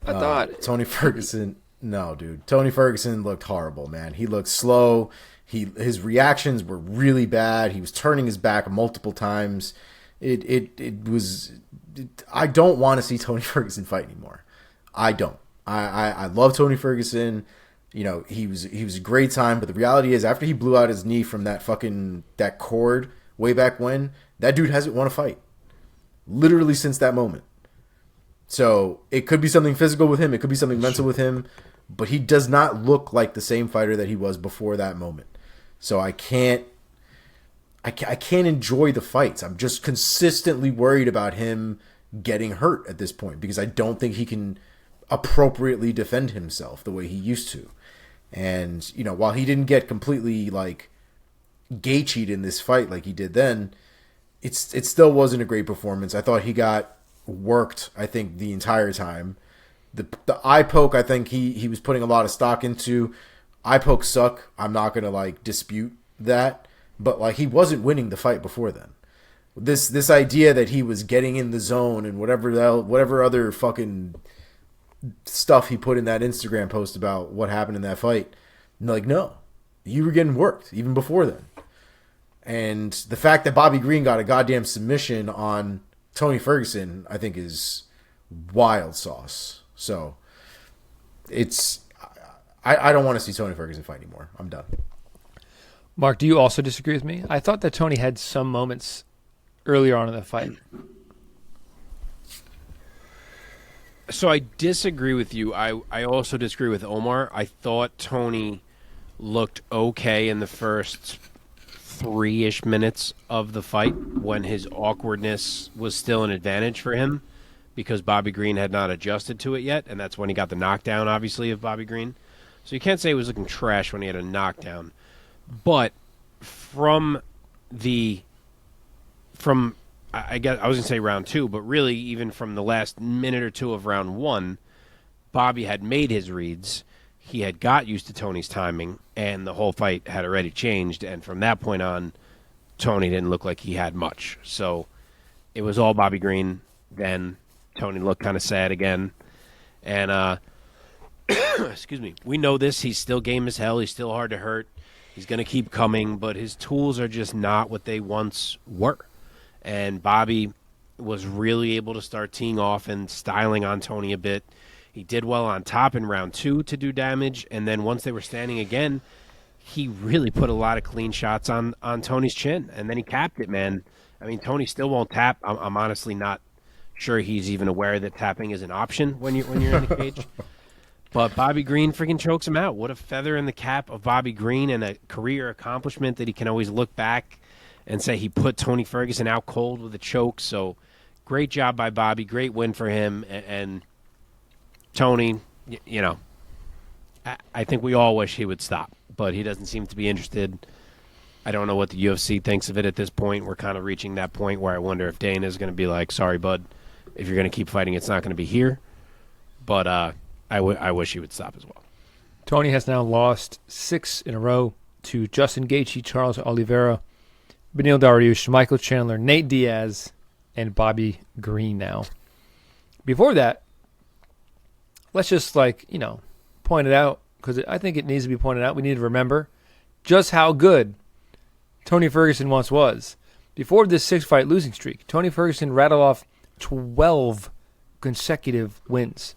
Speaker 1: I thought
Speaker 3: Tony Ferguson. No, dude. Tony Ferguson looked horrible, man. He looked slow. His reactions were really bad. He was turning his back multiple times. It was. I don't want to see Tony Ferguson fight anymore. I don't. I love Tony Ferguson. You know, he was a great time, but the reality is, after he blew out his knee from that cord way back when, that dude hasn't won a fight. Literally since that moment. So it could be something physical with him. It could be something mental with him. But he does not look like the same fighter that he was before that moment. So I can't enjoy the fights. I'm just consistently worried about him getting hurt at this point because I don't think he can appropriately defend himself the way he used to. And, you know, while he didn't get completely, like, Gaethje'd in this fight like he did then, it still wasn't a great performance. I thought he got worked, I think, the entire time. The eye poke, I think he was putting a lot of stock into. Eye pokes suck. I'm not going to, like, dispute that. But, like, he wasn't winning the fight before then. This idea that he was getting in the zone and whatever other fucking stuff he put in that Instagram post about what happened in that fight, like, no, you were getting worked even before then. And the fact that Bobby Green got a goddamn submission on Tony Ferguson, I think, is wild sauce. So I don't want to see Tony Ferguson fight anymore. I'm done.
Speaker 1: Mark, do you also disagree with me? I thought that Tony had some moments earlier on in the fight.
Speaker 2: So I disagree with you. I also disagree with Omar. I thought Tony looked okay in the first 3-ish minutes of the fight when his awkwardness was still an advantage for him because Bobby Green had not adjusted to it yet, and that's when he got the knockdown, obviously, of Bobby Green. So you can't say he was looking trash when he had a knockdown. But I guess I was going to say round 2, but really even from the last minute or two of round 1, Bobby had made his reads. He had got used to Tony's timing, and the whole fight had already changed. And from that point on, Tony didn't look like he had much. So it was all Bobby Green. Then Tony looked kind of sad again. And, excuse me, we know this. He's still game as hell. He's still hard to hurt. He's going to keep coming, but his tools are just not what they once were. And Bobby was really able to start teeing off and styling on Tony a bit. He did well on top in round 2 to do damage, and then once they were standing again, he really put a lot of clean shots on Tony's chin, and then he capped it, man. I mean, Tony still won't tap. I'm honestly not sure he's even aware that tapping is an option when you're in the cage. But Bobby Green freaking chokes him out. What a feather in the cap of Bobby Green and a career accomplishment that he can always look back and say he put Tony Ferguson out cold with a choke. So great job by Bobby. Great win for him. And Tony, you know, I think we all wish he would stop, but he doesn't seem to be interested. I don't know what the UFC thinks of it at this point. We're kind of reaching that point where I wonder if Dana's going to be like, sorry, bud, if you're going to keep fighting, it's not going to be here. But I wish he would stop as well.
Speaker 1: Tony has now lost 6 in a row to Justin Gaethje, Charles Oliveira, Beneil Dariush, Michael Chandler, Nate Diaz, and Bobby Green now. Before that, let's just, point it out, because I think it needs to be pointed out. We need to remember just how good Tony Ferguson once was. Before this 6-fight losing streak, Tony Ferguson rattled off 12 consecutive wins,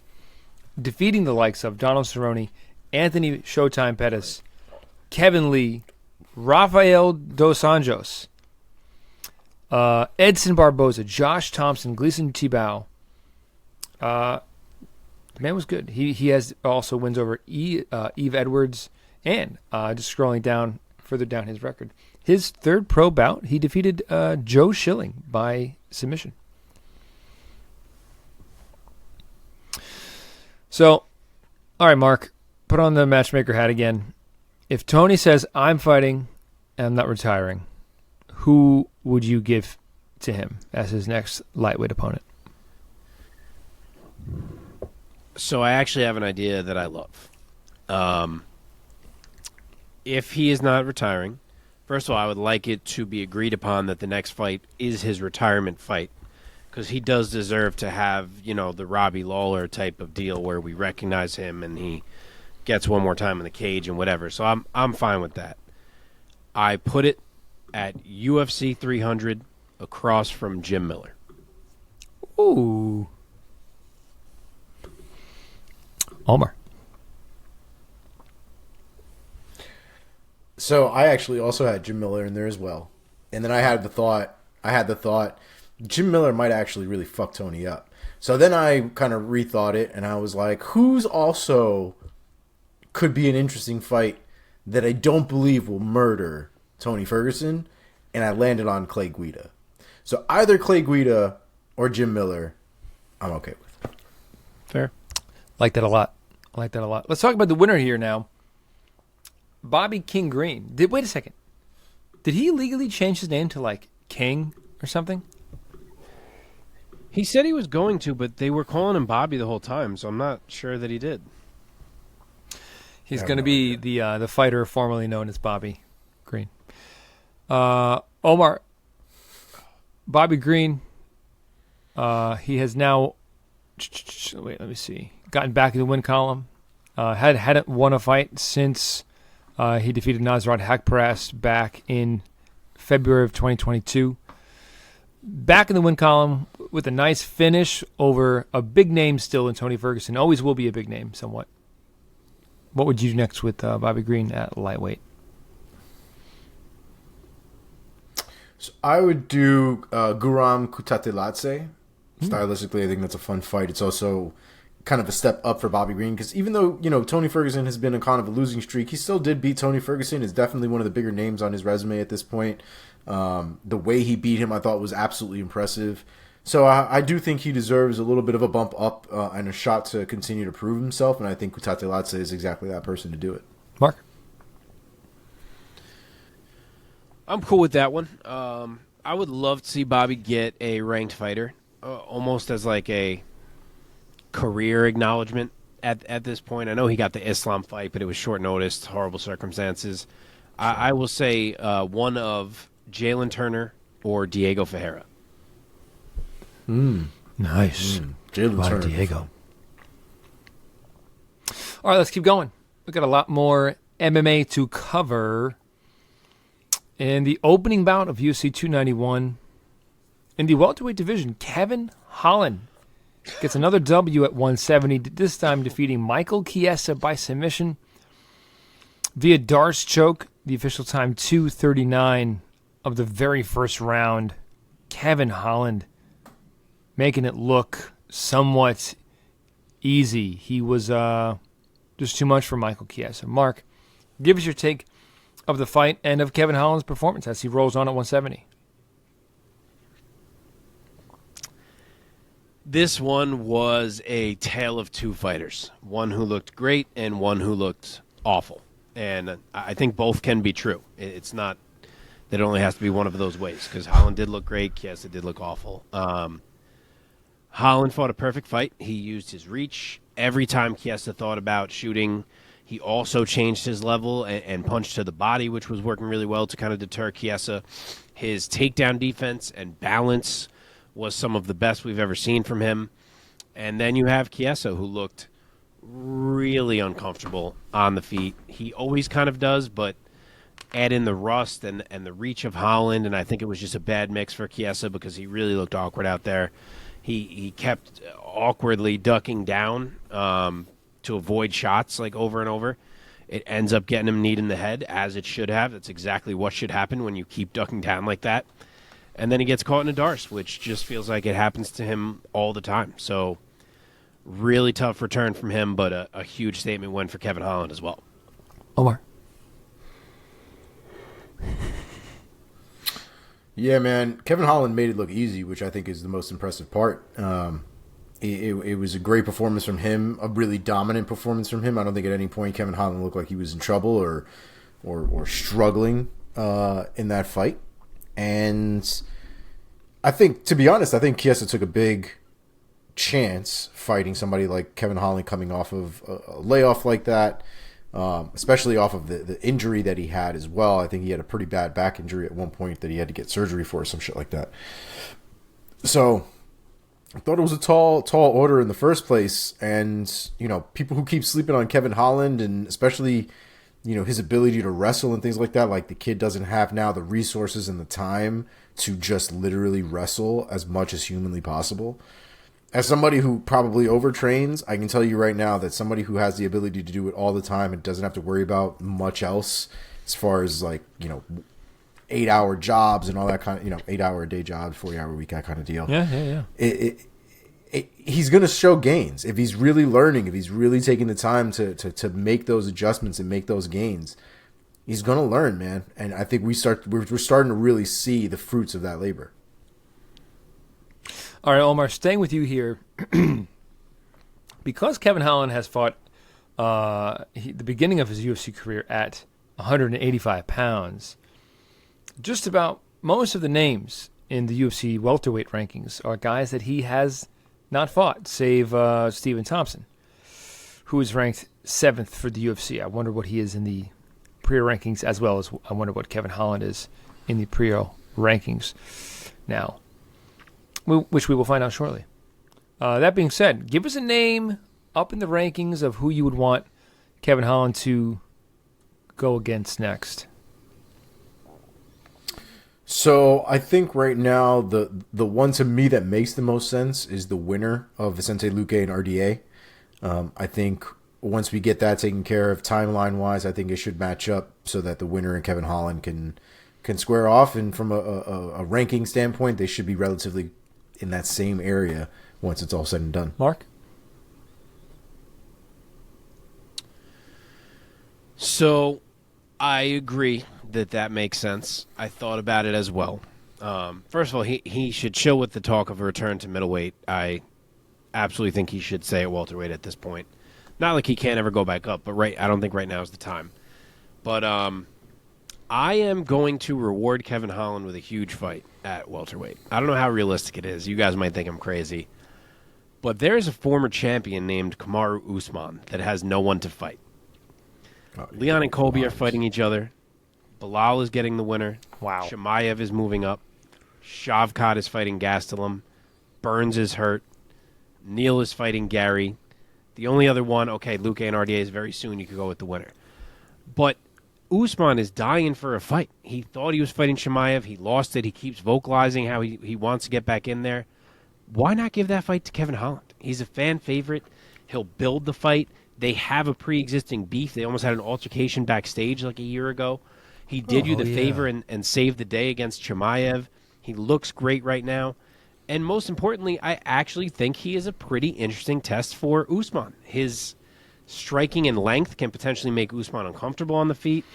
Speaker 1: defeating the likes of Donald Cerrone, Anthony Showtime Pettis, Kevin Lee, Rafael Dos Anjos, Edson Barboza, Josh Thompson, Gleason Tibau. The man was good. He has also wins over Eve Edwards, and just scrolling down further down his record, his third pro bout, he defeated Joe Schilling by submission. So, all right, Mark, put on the matchmaker hat again. If Tony says, I'm fighting and I'm not retiring, who would you give to him as his next lightweight opponent?
Speaker 2: So I actually have an idea that I love. If he is not retiring, first of all, I would like it to be agreed upon that the next fight is his retirement fight, because he does deserve to have, the Robbie Lawler type of deal where we recognize him and he gets one more time in the cage and whatever. So I'm fine with that. I put it at UFC 300 across from Jim Miller.
Speaker 1: Ooh. Omar.
Speaker 3: So I actually also had Jim Miller in there as well. And then I had the thought, Jim Miller might actually really fuck Tony up. So then I kind of rethought it, and I was like, who's also could be an interesting fight that I don't believe will murder Tony Ferguson? And I landed on Clay Guida. So either Clay Guida or Jim Miller, I'm okay with.
Speaker 2: Fair.
Speaker 1: Like that a lot. Let's talk about the winner here now. Bobby King Green. Wait a second. Did he legally change his name to like King or something?
Speaker 2: He said he was going to, but they were calling him Bobby the whole time, so I'm not sure that he did.
Speaker 1: He's going to be the fighter formerly known as Bobby Green. Omar, Bobby Green, he has now, wait, let me see, gotten back in the win column. Hadn't won a fight since he defeated Nasrat Haqparast back in February of 2022. Back in the win column with a nice finish over a big name still in Tony Ferguson. Always will be a big name somewhat. What would you do next with Bobby Green at lightweight?
Speaker 3: So I would do Guram Kutateladze. Stylistically, I think that's a fun fight. It's also kind of a step up for Bobby Green because even though, Tony Ferguson has been on kind of a losing streak, he still did beat Tony Ferguson. Is definitely one of the bigger names on his resume at this point. The way he beat him, I thought, was absolutely impressive. So I do think he deserves a little bit of a bump up and a shot to continue to prove himself, and I think Kutateladze is exactly that person to do it.
Speaker 1: Mark?
Speaker 2: I'm cool with that one. I would love to see Bobby get a ranked fighter, almost as like a career acknowledgement at this point. I know he got the Islam fight, but it was short notice, horrible circumstances. I will say one of Jalen Turner or Diego Ferreira.
Speaker 1: Nice.
Speaker 3: Jalen Turner.
Speaker 1: Diego. All right, let's keep going. We've got a lot more MMA to cover. In the opening bout of UFC 291, in the welterweight division, Kevin Holland gets another W at 170, this time defeating Michael Chiesa by submission via Darce choke. The official time 2:39 of the very first round. Kevin Holland making it look somewhat easy. He was just too much for Michael Chiesa. Mark, give us your take of the fight and of Kevin Holland's performance as he rolls on at 170.
Speaker 2: This one was a tale of two fighters, one who looked great and one who looked awful. And I think both can be true. It's not that it only has to be one of those ways, because Holland did look great, Chiesa did look awful. Holland fought a perfect fight. He used his reach. Every time Chiesa thought about shooting, he also changed his level and punched to the body, which was working really well to kind of deter Chiesa. His takedown defense and balance was some of the best we've ever seen from him. And then you have Chiesa, who looked really uncomfortable on the feet. He always kind of does, but add in the rust and the reach of Holland, and I think it was just a bad mix for Chiesa because he really looked awkward out there. He kept awkwardly ducking down to avoid shots like over and over. It ends up getting him kneed in the head, as it should have. That's exactly what should happen when you keep ducking down like that. And then he gets caught in a Darce, which just feels like it happens to him all the time. So really tough return from him, but a huge statement win for Kevin Holland as well.
Speaker 1: Omar.
Speaker 3: Yeah, man. Kevin Holland made it look easy, which I think is the most impressive part. It was a great performance from him, a really dominant performance from him. I don't think at any point Kevin Holland looked like he was in trouble or struggling in that fight. And I think, to be honest, I think Chiesa took a big chance fighting somebody like Kevin Holland coming off of a layoff like that, especially off of the injury that he had as well. I think he had a pretty bad back injury at one point that he had to get surgery for or some shit like that. So I thought it was a tall order in the first place. And, people who keep sleeping on Kevin Holland and especially, his ability to wrestle and things like that, like the kid doesn't have now the resources and the time to just literally wrestle as much as humanly possible. As somebody who probably overtrains, I can tell you right now that somebody who has the ability to do it all the time and doesn't have to worry about much else as far as 8-hour jobs and all that kind of, 8-hour a day jobs, 40-hour a week, that kind of deal.
Speaker 1: Yeah.
Speaker 3: He's going to show gains if he's really learning, if he's really taking the time to make those adjustments and make those gains. He's going to learn, man. And I think we're starting to really see the fruits of that labor.
Speaker 1: All right, Omar, staying with you here. Because Kevin Holland has fought the beginning of his UFC career at 185 pounds, just about most of the names in the UFC welterweight rankings are guys that he has not fought, save Stephen Thompson, who is ranked 7th for the UFC. I wonder what he is in the Pereira rankings, as well as I wonder what Kevin Holland is in the Pereira rankings now, which we will find out shortly. That being said, give us a name up in the rankings of who you would want Kevin Holland to go against next.
Speaker 3: So I think right now the one to me that makes the most sense is the winner of Vicente Luque and RDA. I think once we get that taken care of timeline-wise, I think it should match up so that the winner and Kevin Holland can square off. And from a ranking standpoint, they should be relatively in that same area once it's all said and done.
Speaker 1: Mark?
Speaker 2: So I agree that makes sense. I thought about it as well. First of all, he should chill with the talk of a return to middleweight. I absolutely think he should stay at welterweight at this point. Not like he can't ever go back up, but I don't think right now is the time. But I am going to reward Kevin Holland with a huge fight at welterweight. I don't know how realistic it is. You guys might think I'm crazy. But there is a former champion named Kamaru Usman that has no one to fight. Leon and Colby are fighting each other. Bilal is getting the winner.
Speaker 1: Wow.
Speaker 2: Chimaev is moving up. Shavkat is fighting Gastelum. Burns is hurt. Neal is fighting Gary. The only other one, okay, Luque and RDA is very soon. You could go with the winner. But Usman is dying for a fight. He thought he was fighting Chimaev. He lost it. He keeps vocalizing how he wants to get back in there. Why not give that fight to Kevin Holland? He's a fan favorite. He'll build the fight. They have a pre-existing beef. They almost had an altercation backstage like a year ago. He did you the favor and saved the day against Chimaev. He looks great right now. And most importantly, I actually think he is a pretty interesting test for Usman. His striking and length can potentially make Usman uncomfortable on the feet.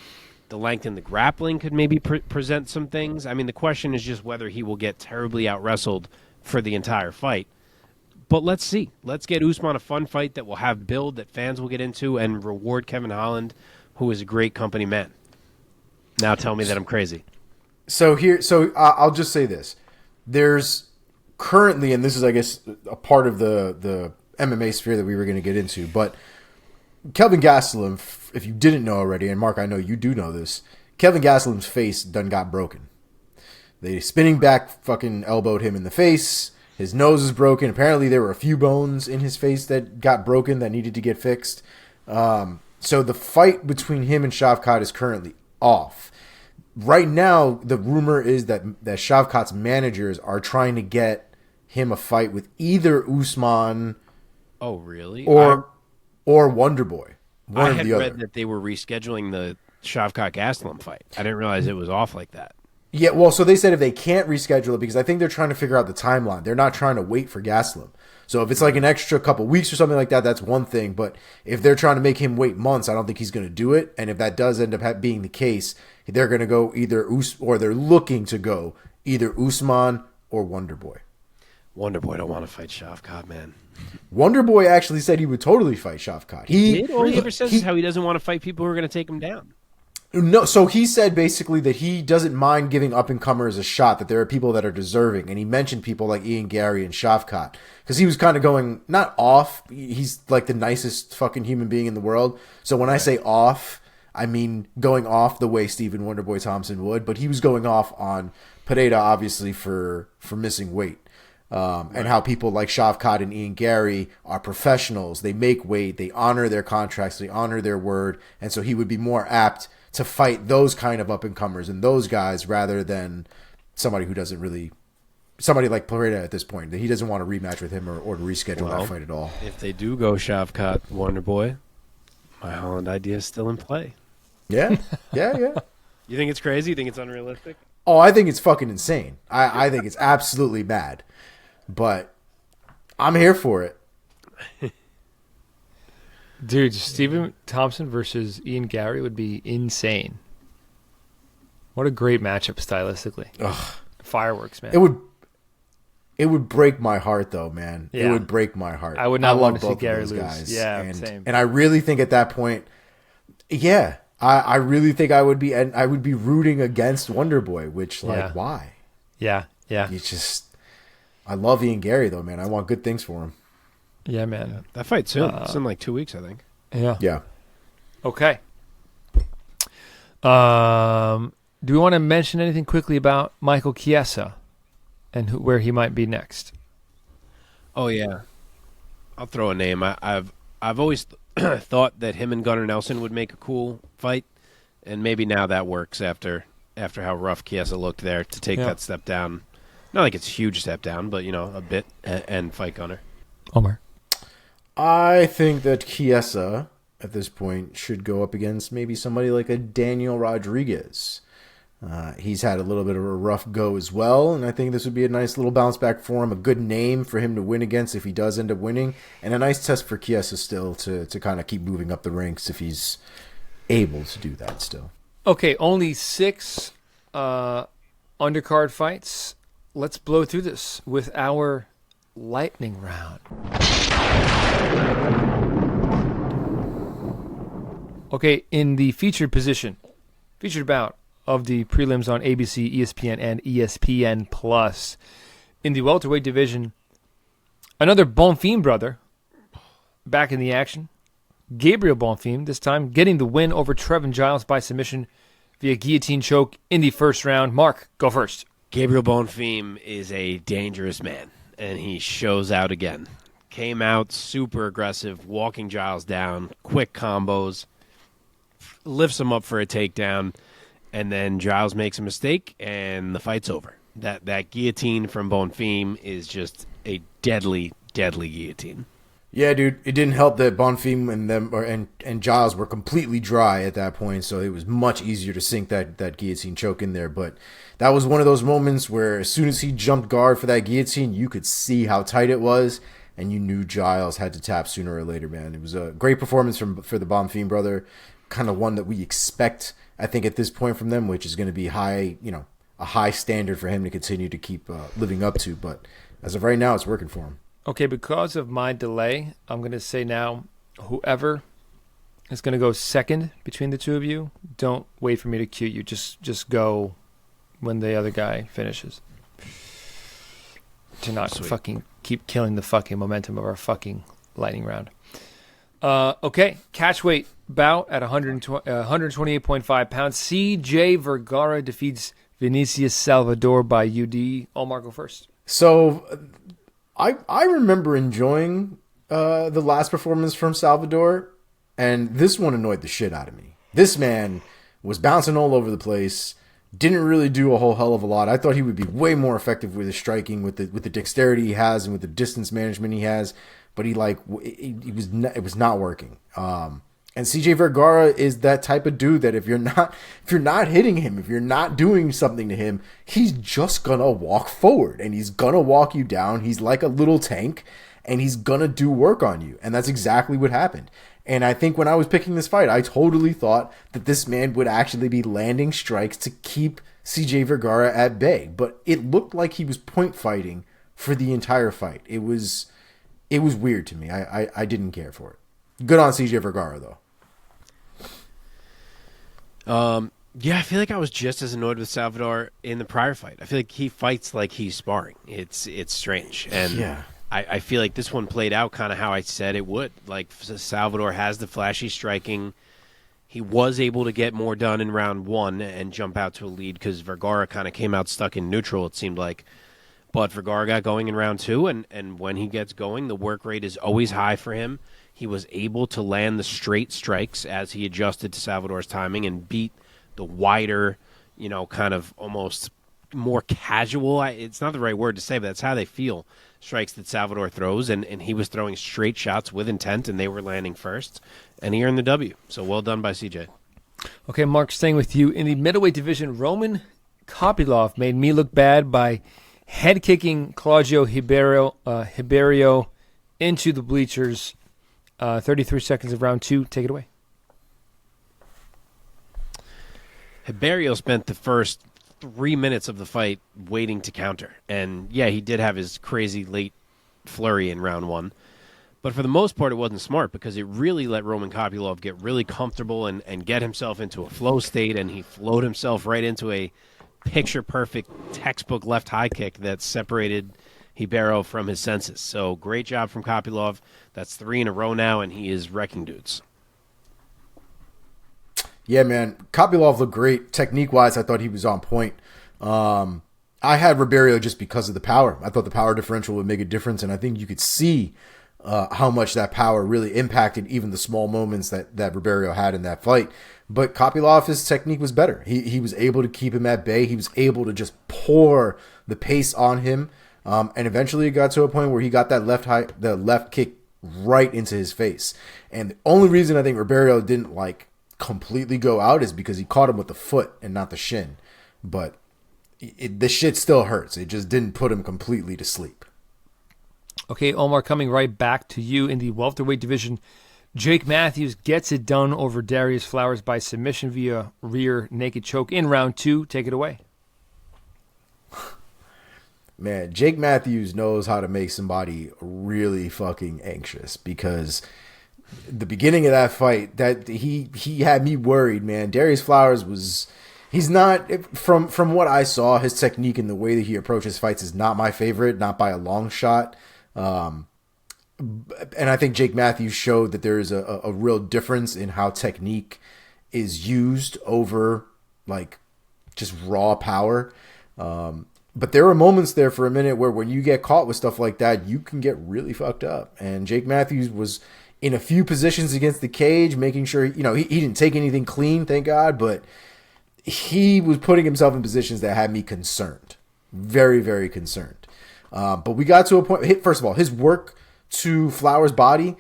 Speaker 2: The length in the grappling could maybe present some things. I mean, the question is just whether he will get terribly out-wrestled for the entire fight. But let's see. Let's get Usman a fun fight that will have build, that fans will get into, and reward Kevin Holland, who is a great company man. Now tell me that I'm crazy.
Speaker 3: So I'll just say this. There's currently, and this is, I guess, a part of the MMA sphere that we were going to get into, but Kelvin Gastelum, if you didn't know already, and Mark, I know you do know this, Kelvin Gastelum's face done got broken. They spinning back fucking elbowed him in the face. His nose is broken. Apparently there were a few bones in his face that got broken that needed to get fixed. So the fight between him and Shavkat is currently off. Right now, the rumor is that Shavkat's managers are trying to get him a fight with either Usman.
Speaker 2: Oh, really?
Speaker 3: Or Wonderboy.
Speaker 2: I had read that they were rescheduling the Shavkat Gastelum fight. I didn't realize it was off like that.
Speaker 3: Yeah, well, so they said if they can't reschedule it, because I think they're trying to figure out the timeline. They're not trying to wait for Gastelum. So if it's like an extra couple weeks or something like that, that's one thing. But if they're trying to make him wait months, I don't think he's going to do it. And if that does end up being the case, they're going to go they're looking to go either Usman or Wonderboy.
Speaker 2: Wonderboy don't want to fight Shavkat, man.
Speaker 3: Wonderboy actually said he would totally fight Shavkat.
Speaker 2: He did? All he ever says is how he doesn't want to fight people who are going to take him down.
Speaker 3: No, so he said basically that he doesn't mind giving up-and-comers a shot, that there are people that are deserving. And he mentioned people like Ian Gary and Shavkat. Because he was kind of going, not off, he's like the nicest fucking human being in the world. So when I say off, I mean going off the way Stephen Wonderboy Thompson would. But he was going off on Pereira, obviously, for missing weight. and how people like Shavkat and Ian Gary are professionals. They make weight, they honor their contracts, they honor their word, and so he would be more apt to fight those kind of up-and-comers and those guys rather than somebody who doesn't really... Somebody like Pereira at this point, that he doesn't want to rematch with him or to reschedule that fight at all.
Speaker 2: If they do go Shavkat, Wonderboy, my Holland idea is still in play.
Speaker 3: Yeah.
Speaker 2: You think it's crazy? You think it's unrealistic?
Speaker 3: Oh, I think it's fucking insane. I think it's absolutely mad. But I'm here for it.
Speaker 1: Dude, Stephen Thompson versus Ian Gary would be insane. What a great matchup stylistically.
Speaker 3: Ugh.
Speaker 1: Fireworks, man.
Speaker 3: It would break my heart, though, man.
Speaker 1: Yeah.
Speaker 3: It would break my heart.
Speaker 1: I would not want to see
Speaker 3: both of
Speaker 1: Gary
Speaker 3: those
Speaker 1: lose.
Speaker 3: guys.
Speaker 1: Yeah, same.
Speaker 3: And I really think at that point, yeah, I really think I would be rooting against Wonderboy, which, why?
Speaker 1: Yeah.
Speaker 3: It's just, I love Ian Gary, though, man. I want good things for him.
Speaker 1: Yeah, man.
Speaker 2: Yeah. That fight's soon. It's in like 2 weeks, I think.
Speaker 1: Yeah. Okay. Do we want to mention anything quickly about Michael Chiesa and where he might be next?
Speaker 2: Oh yeah, I'll throw a name. I've always thought that him and Gunnar Nelson would make a cool fight, and maybe now that works after how rough Chiesa looked there to take that step down. Not like it's a huge step down, but a bit and fight Gunnar.
Speaker 1: Omar.
Speaker 3: I think that Chiesa at this point should go up against maybe somebody like a Daniel Rodriguez. He's had a little bit of a rough go as well, and I think this would be a nice little bounce back for him, a good name for him to win against if he does end up winning, and a nice test for Chiesa still to kind of keep moving up the ranks if he's able to do that still.
Speaker 1: Okay, only 6 undercard fights. Let's blow through this with our lightning round. Okay, in the featured bout of the prelims on ABC, ESPN, and ESPN Plus. In the welterweight division, another Bonfim brother back in the action. Gabriel Bonfim, this time getting the win over Trevin Giles by submission via guillotine choke in the first round. Mark, go first.
Speaker 2: Gabriel Bonfim is a dangerous man, and he shows out again. Came out super aggressive, walking Giles down, quick combos, lifts him up for a takedown, and then Giles makes a mistake, and the fight's over. That guillotine from Bonfim is just a deadly, deadly guillotine.
Speaker 3: Yeah, dude, it didn't help that Bonfim and Giles were completely dry at that point, so it was much easier to sink that guillotine choke in there. But that was one of those moments where as soon as he jumped guard for that guillotine, you could see how tight it was, and you knew Giles had to tap sooner or later, man. It was a great performance for the Bonfim brother, kind of one that we expect, I think, at this point from them, which is going to be high, a high standard for him to continue to keep living up to. But as of right now, it's working for him.
Speaker 1: Okay, because of my delay, I'm going to say now, whoever is going to go second between the two of you, don't wait for me to cue you. Just go when the other guy finishes. To not fucking keep killing the fucking momentum of our fucking lightning round. Okay, catchweight bout at 128.5 pounds. CJ Vergara defeats Vinicius Salvador by UD. Omar, go first.
Speaker 3: So I remember enjoying the last performance from Salvador, and this one annoyed the shit out of me. This man was bouncing all over the place, didn't really do a whole hell of a lot. I thought he would be way more effective with his striking, with the dexterity he has and with the distance management he has, but it was not working. And CJ Vergara is that type of dude that if you're not hitting him, if you're not doing something to him, he's just gonna walk forward and he's gonna walk you down. He's like a little tank and he's gonna do work on you. And that's exactly what happened. And I think when I was picking this fight, I totally thought that this man would actually be landing strikes to keep CJ Vergara at bay. But it looked like he was point fighting for the entire fight. It was weird to me. I didn't care for it. Good on CJ Vergara, though.
Speaker 2: Yeah, I feel like I was just as annoyed with Salvador in the prior fight. I feel like he fights like he's sparring. It's strange. And
Speaker 3: yeah.
Speaker 2: I feel like this one played out kind of how I said it would. Like, Salvador has the flashy striking. He was able to get more done in round one and jump out to a lead because Vergara kind of came out stuck in neutral, it seemed like. But Vergara got going in round 2, and when he gets going, the work rate is always high for him. He was able to land the straight strikes as he adjusted to Salvador's timing and beat the wider, kind of almost more casual, it's not the right word to say, but that's how they feel, strikes that Salvador throws, and he was throwing straight shots with intent, and they were landing first, and he earned the W. So well done by CJ.
Speaker 1: Okay, Mark, staying with you. In the middleweight division, Roman Kopylov made me look bad by head-kicking Claudio Ribeiro into the bleachers. 33 seconds of round 2. Take it away.
Speaker 2: Ribeiro spent the first 3 minutes of the fight waiting to counter. And, yeah, he did have his crazy late flurry in round 1. But for the most part, it wasn't smart because it really let Roman Kopylov get really comfortable and get himself into a flow state, and he flowed himself right into a picture-perfect textbook left high kick that separated Ribeiro from his senses. So great job from Kopylov. That's 3 in a row now, and he is wrecking dudes.
Speaker 3: Yeah, man. Kopylov looked great. Technique-wise, I thought he was on point. I had Ribeiro just because of the power. I thought the power differential would make a difference, and I think you could see how much that power really impacted even the small moments that Ribeiro had in that fight. But Kopylov, his technique was better. He was able to keep him at bay. He was able to just pour the pace on him. And eventually it got to a point where he got that left kick right into his face. And the only reason I think Rogerio didn't completely go out is because he caught him with the foot and not the shin. But the shit still hurts. It just didn't put him completely to sleep.
Speaker 1: Okay, Omar, coming right back to you in the welterweight division. Jake Matthews gets it done over Darius Flowers by submission via rear naked choke in round 2. Take it away.
Speaker 3: Man, Jake Matthews knows how to make somebody really fucking anxious, because the beginning of that fight, that he had me worried, man. Darius Flowers he's not, from what I saw, his technique and the way that he approaches fights is not my favorite, not by a long shot. And I think Jake Matthews showed that there is a real difference in how technique is used over just raw power. But there were moments there for a minute where when you get caught with stuff like that, you can get really fucked up. And Jake Matthews was in a few positions against the cage, making sure, he didn't take anything clean, thank God, but he was putting himself in positions that had me concerned. Very, very concerned. But we got to a point, first of all, his work to Flowers' body,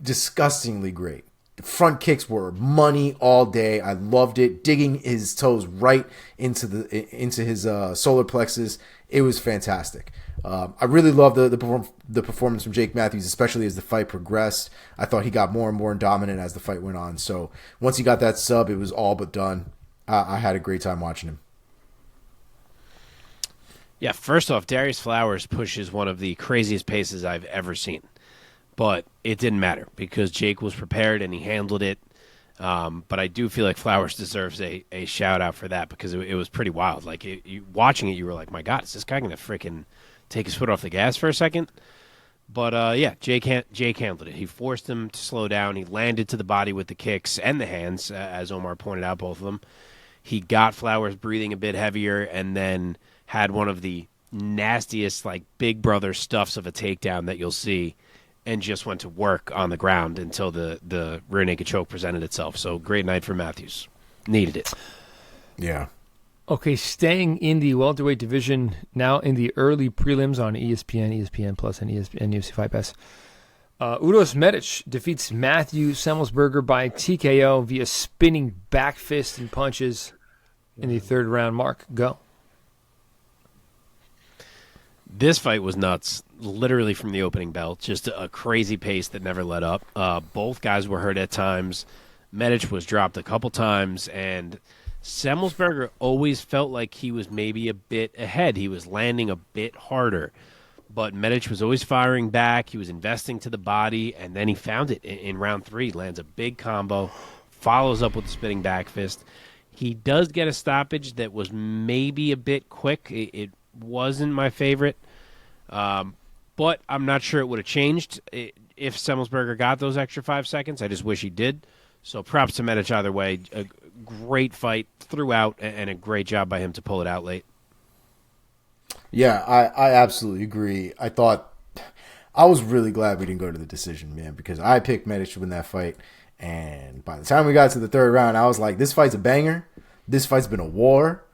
Speaker 3: disgustingly great. The front kicks were money all day. I loved it. Digging his toes right into his solar plexus. It was fantastic. I really loved the performance from Jake Matthews, especially as the fight progressed. I thought he got more and more dominant as the fight went on. So once he got that sub, it was all but done. I had a great time watching him.
Speaker 2: Yeah, first off, Darius Flowers pushes one of the craziest paces I've ever seen. But it didn't matter because Jake was prepared and he handled it. But I do feel like Flowers deserves a shout-out for that because it was pretty wild. Watching it, you were like, my God, is this guy going to freaking take his foot off the gas for a second? But, yeah, Jake handled it. He forced him to slow down. He landed to the body with the kicks and the hands, as Omar pointed out, both of them. He got Flowers breathing a bit heavier and then had one of the nastiest, big brother stuffs of a takedown that you'll see, and just went to work on the ground until the rear naked choke presented itself. So great night for Matthews. Needed it.
Speaker 3: Yeah.
Speaker 1: Okay, staying in the welterweight division, now in the early prelims on ESPN Plus, and UFC Fight Pass. Uros Medic defeats Matthew Semmelsberger by TKO via spinning back fist and punches in the third round. Mark, go.
Speaker 2: This fight was nuts, literally from the opening bell. Just a crazy pace that never let up. Both guys were hurt at times. Medic was dropped a couple times, and Semmelsberger always felt like he was maybe a bit ahead. He was landing a bit harder, but Medic was always firing back. He was investing to the body, and then he found it in round 3. Lands a big combo, follows up with a spinning back fist. He does get a stoppage that was maybe a bit quick. It wasn't my favorite, but I'm not sure it would have changed if Semmelsberger got those extra 5 seconds. I just wish he did. So props to Medic either way. A great fight throughout and a great job by him to pull it out late.
Speaker 3: Yeah, I absolutely agree. I was really glad we didn't go to the decision, man, because I picked Medic to win that fight. And by the time we got to the third round, I was like, this fight's a banger. This fight's been a war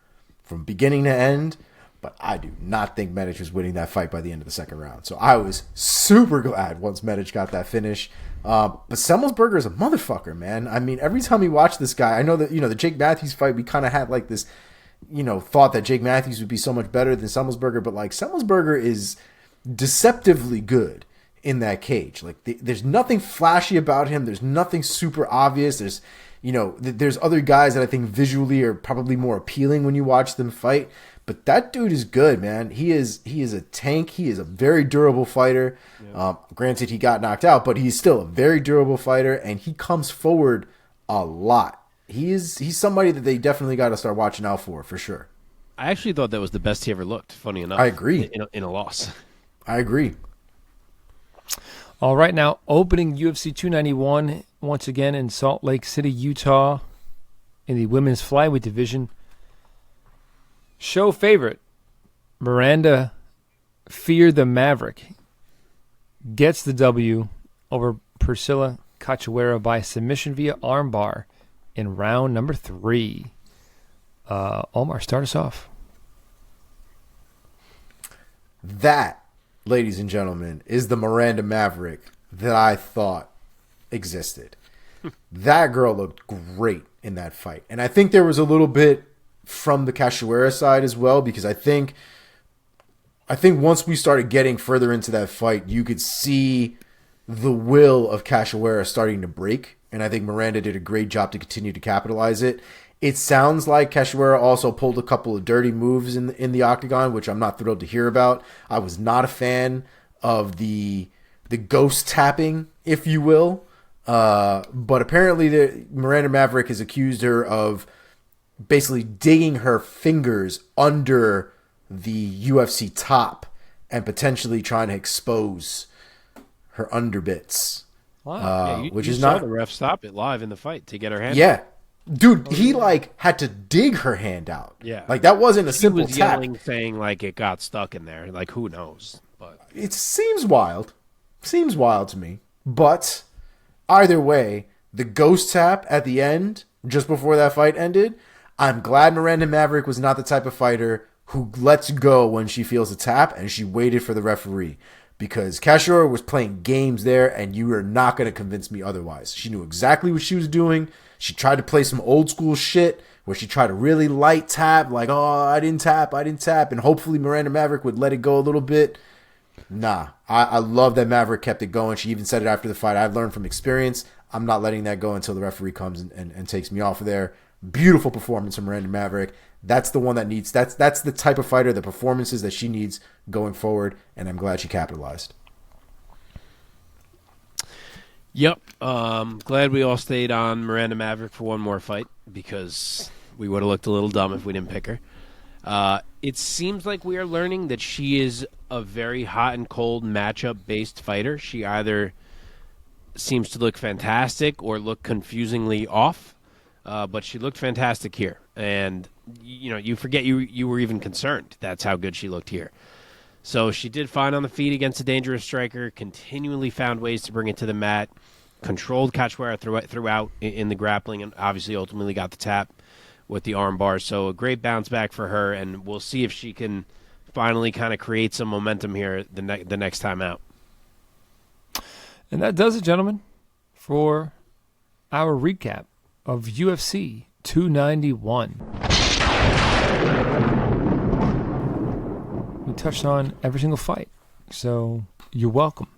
Speaker 3: from beginning to end. But I do not think Medic was winning that fight by the end of the second round. So I was super glad once Medic got that finish. But Semmelsberger is a motherfucker, man. I mean, every time we watch this guy, I know that, the Jake Matthews fight, we kind of had like this, thought that Jake Matthews would be so much better than Semmelsberger. But like Semmelsberger is deceptively good in that cage. Like there's nothing flashy about him. There's nothing super obvious. There's other guys that I think visually are probably more appealing when you watch them fight. But that dude is good, man. He is a tank. He is a very durable fighter. Yeah. Granted, he got knocked out, but he's still a very durable fighter, and he comes forward a lot. He's somebody that they definitely got to start watching out for sure.
Speaker 2: I actually thought that was the best he ever looked, funny enough.
Speaker 3: I agree.
Speaker 2: In a loss.
Speaker 3: I agree.
Speaker 1: All right, now opening UFC 291 once again in Salt Lake City, Utah, in the women's flyweight division. Show favorite, Miranda Fear the Maverick, gets the W over Priscilla Cachoeira by submission via armbar in round number 3. Omar, start us off.
Speaker 3: That, ladies and gentlemen, is the Miranda Maverick that I thought existed. That girl looked great in that fight. And I think there was a little bit from the Cachoeira side as well, because I think once we started getting further into that fight, you could see the will of Cachoeira starting to break, and I think Miranda did a great job to continue to capitalize it. It sounds like Cachoeira also pulled a couple of dirty moves in the octagon, which I'm not thrilled to hear about. I was not a fan of the ghost tapping, if you will, but apparently Miranda Maverick has accused her of basically digging her fingers under the UFC top and potentially trying to expose her underbits.
Speaker 2: Wow.
Speaker 3: Which
Speaker 2: you
Speaker 3: is
Speaker 2: saw
Speaker 3: not
Speaker 2: the ref stop it live in the fight to get her hand.
Speaker 3: Yeah. Dude, he had to dig her hand out.
Speaker 2: Yeah.
Speaker 3: Like that wasn't a simple
Speaker 2: was
Speaker 3: tap.
Speaker 2: Yelling, saying like it got stuck in there. Like who knows? But
Speaker 3: It seems wild. Seems wild to me. But either way, the ghost tap at the end, just before that fight ended, I'm glad Miranda Maverick was not the type of fighter who lets go when she feels a tap, and she waited for the referee. Because Cachoeira was playing games there, and you are not going to convince me otherwise. She knew exactly what she was doing. She tried to play some old school shit where she tried to really light tap, like, oh, I didn't tap, and hopefully Miranda Maverick would let it go a little bit. Nah, I love that Maverick kept it going. She even said it after the fight. I've learned from experience. I'm not letting that go until the referee comes and takes me off of there. Beautiful performance from Miranda Maverick. That's the one that needs, that's the type of fighter, the performances that she needs going forward, and I'm glad she capitalized.
Speaker 2: Yep. Glad we all stayed on Miranda Maverick for one more fight, because we would have looked a little dumb if we didn't pick her. It seems like we are learning that she is a very hot and cold matchup-based fighter. She either seems to look fantastic or look confusingly off, but she looked fantastic here. And, you forget you were even concerned. That's how good she looked here. So she did fine on the feet against a dangerous striker, continually found ways to bring it to the mat, controlled Cachoeira throughout in the grappling, and obviously ultimately got the tap with the arm bar. So a great bounce back for her, and we'll see if she can finally kind of create some momentum here the next time out.
Speaker 1: And that does it, gentlemen, for our recap of UFC 291. We touched on every single fight, so you're welcome.